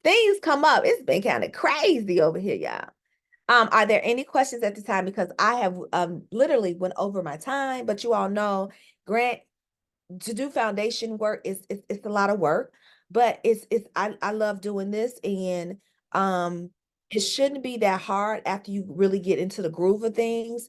Things come up. It's been kind of crazy over here, y'all. Are there any questions at the time? Because I have literally went over my time, but you all know, Grant, to do foundation work is it's a lot of work, but I love doing this, and it shouldn't be that hard after you really get into the groove of things.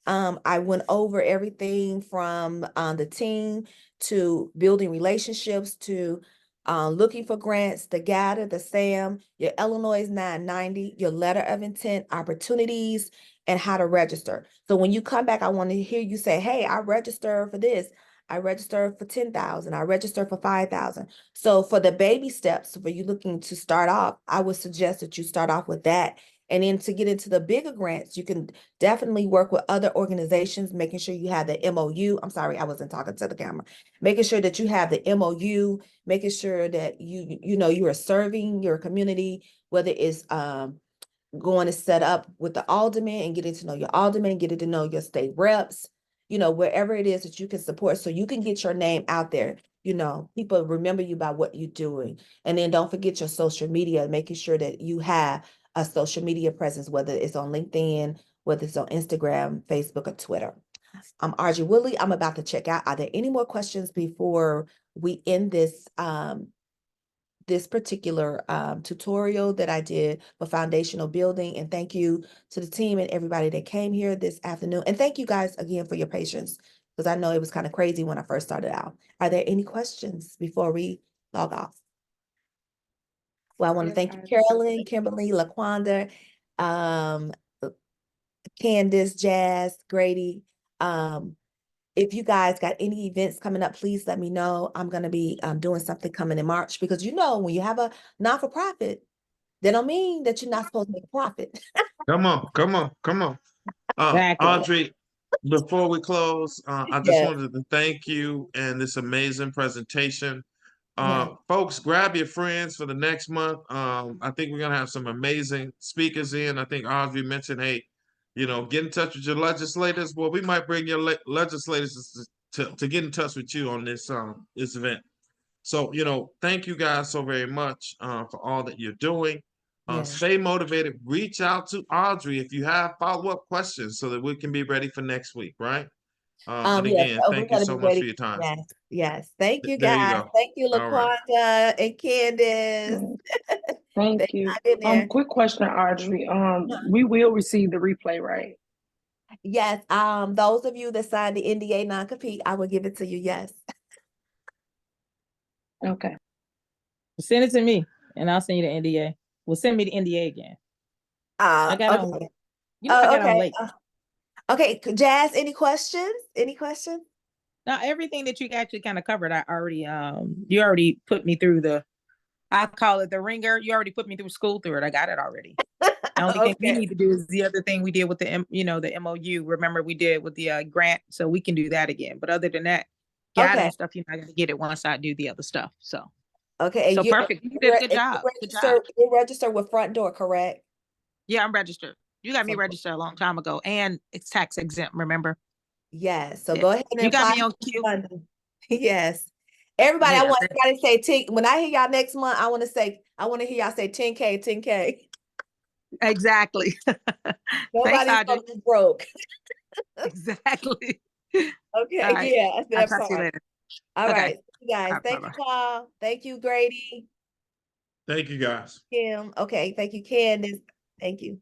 I went over everything from the team to building relationships to looking for grants, the GATA, the SAM, your Illinois 990, your letter of intent, opportunities, and how to register. So when you come back, I want to hear you say, hey, I registered for this. I registered for 10,000. I registered for 5,000. So for the baby steps, for you looking to start off, I would suggest that you start off with that. And then to get into the bigger grants, you can definitely work with other organizations, making sure you have the MOU. I'm sorry, I wasn't talking to the camera. Making sure that you have the MOU, making sure that you are serving your community, whether it's going to set up with the alderman and getting to know your alderman, getting to know your state reps, wherever it is that you can support so you can get your name out there. People remember you by what you're doing. And then don't forget your social media, making sure that you have a social media presence, whether it's on LinkedIn, whether it's on Instagram, Facebook, or Twitter. I'm Arjie Woodley. I'm about to check out. Are there any more questions before we end this particular tutorial that I did for foundational building? And thank you to the team and everybody that came here this afternoon. And thank you guys again for your patience, because I know it was kind of crazy when I first started out. Are there any questions before we log off? Well, I want to thank you, Carolyn, Kimberly, LaQuanda, um, Candace, Jazz, Grady. If you guys got any events coming up, please let me know. I'm going to be doing something coming in March, because when you have a not-for-profit, That don't mean that you're not supposed to make profit. Come on, come on, come on. Exactly. Audrey, before we close, I just Yes. wanted to thank you and this amazing presentation. Yeah. Folks, grab your friends for the next month. I think we're gonna have some amazing speakers in. I think Audrey mentioned, hey, get in touch with your legislators. Well, we might bring your legislators to get in touch with you on this event. So, thank you guys so very much for all that you're doing. Yeah. Stay motivated. Reach out to Audrey if you have follow-up questions so that we can be ready for next week, right? And Yes, again, so we're thank you gonna so be much for ready. your time. Yes, yes. Thank you There you guys. go. Thank you, All right. LaQuanda and Candace. Thank They you. hung in there. Quick question, Audrey. We will receive the replay, right? Yes, those of you that signed the NDA non-compete, I will give it to you. Yes. Okay. Send it to me and I'll send you the NDA. Well, send me the NDA again. I got on, Okay. I got on Okay. late. Okay, Jazz, any questions? Any questions? Now, everything that you actually kind of covered, I already, you already put me through I call it the ringer. You already put me through school through it. I got it already. The only thing we Okay. need to do is the other thing we did with the MOU. Remember we did with the grant, so we can do that again. But other than that, GATA Okay. and stuff, you're not gonna get it once I do the other stuff. So, Okay. so perfect. You did a good job. Good job. You're registered with Front Door, correct? Yeah, I'm registered. You got me So- registered a long time ago, and it's tax exempt. Remember? Yes. So Yeah. go ahead and You got apply me on for cue. funding. Yes. Everybody, I Yeah. want everybody to say 10. When I hear y'all next month, I want to hear y'all say 10K, 10K. Exactly. Thanks, Nobody's Audrey. gonna be broke. Exactly. Okay. All right. Yeah. I'll That talk to you part. later. All Okay. right. You guys. All right, Thank you, bye-bye. Paul. Thank you, Grady. Thank you, guys. Kim. Okay. Thank you, Candace. Thank you.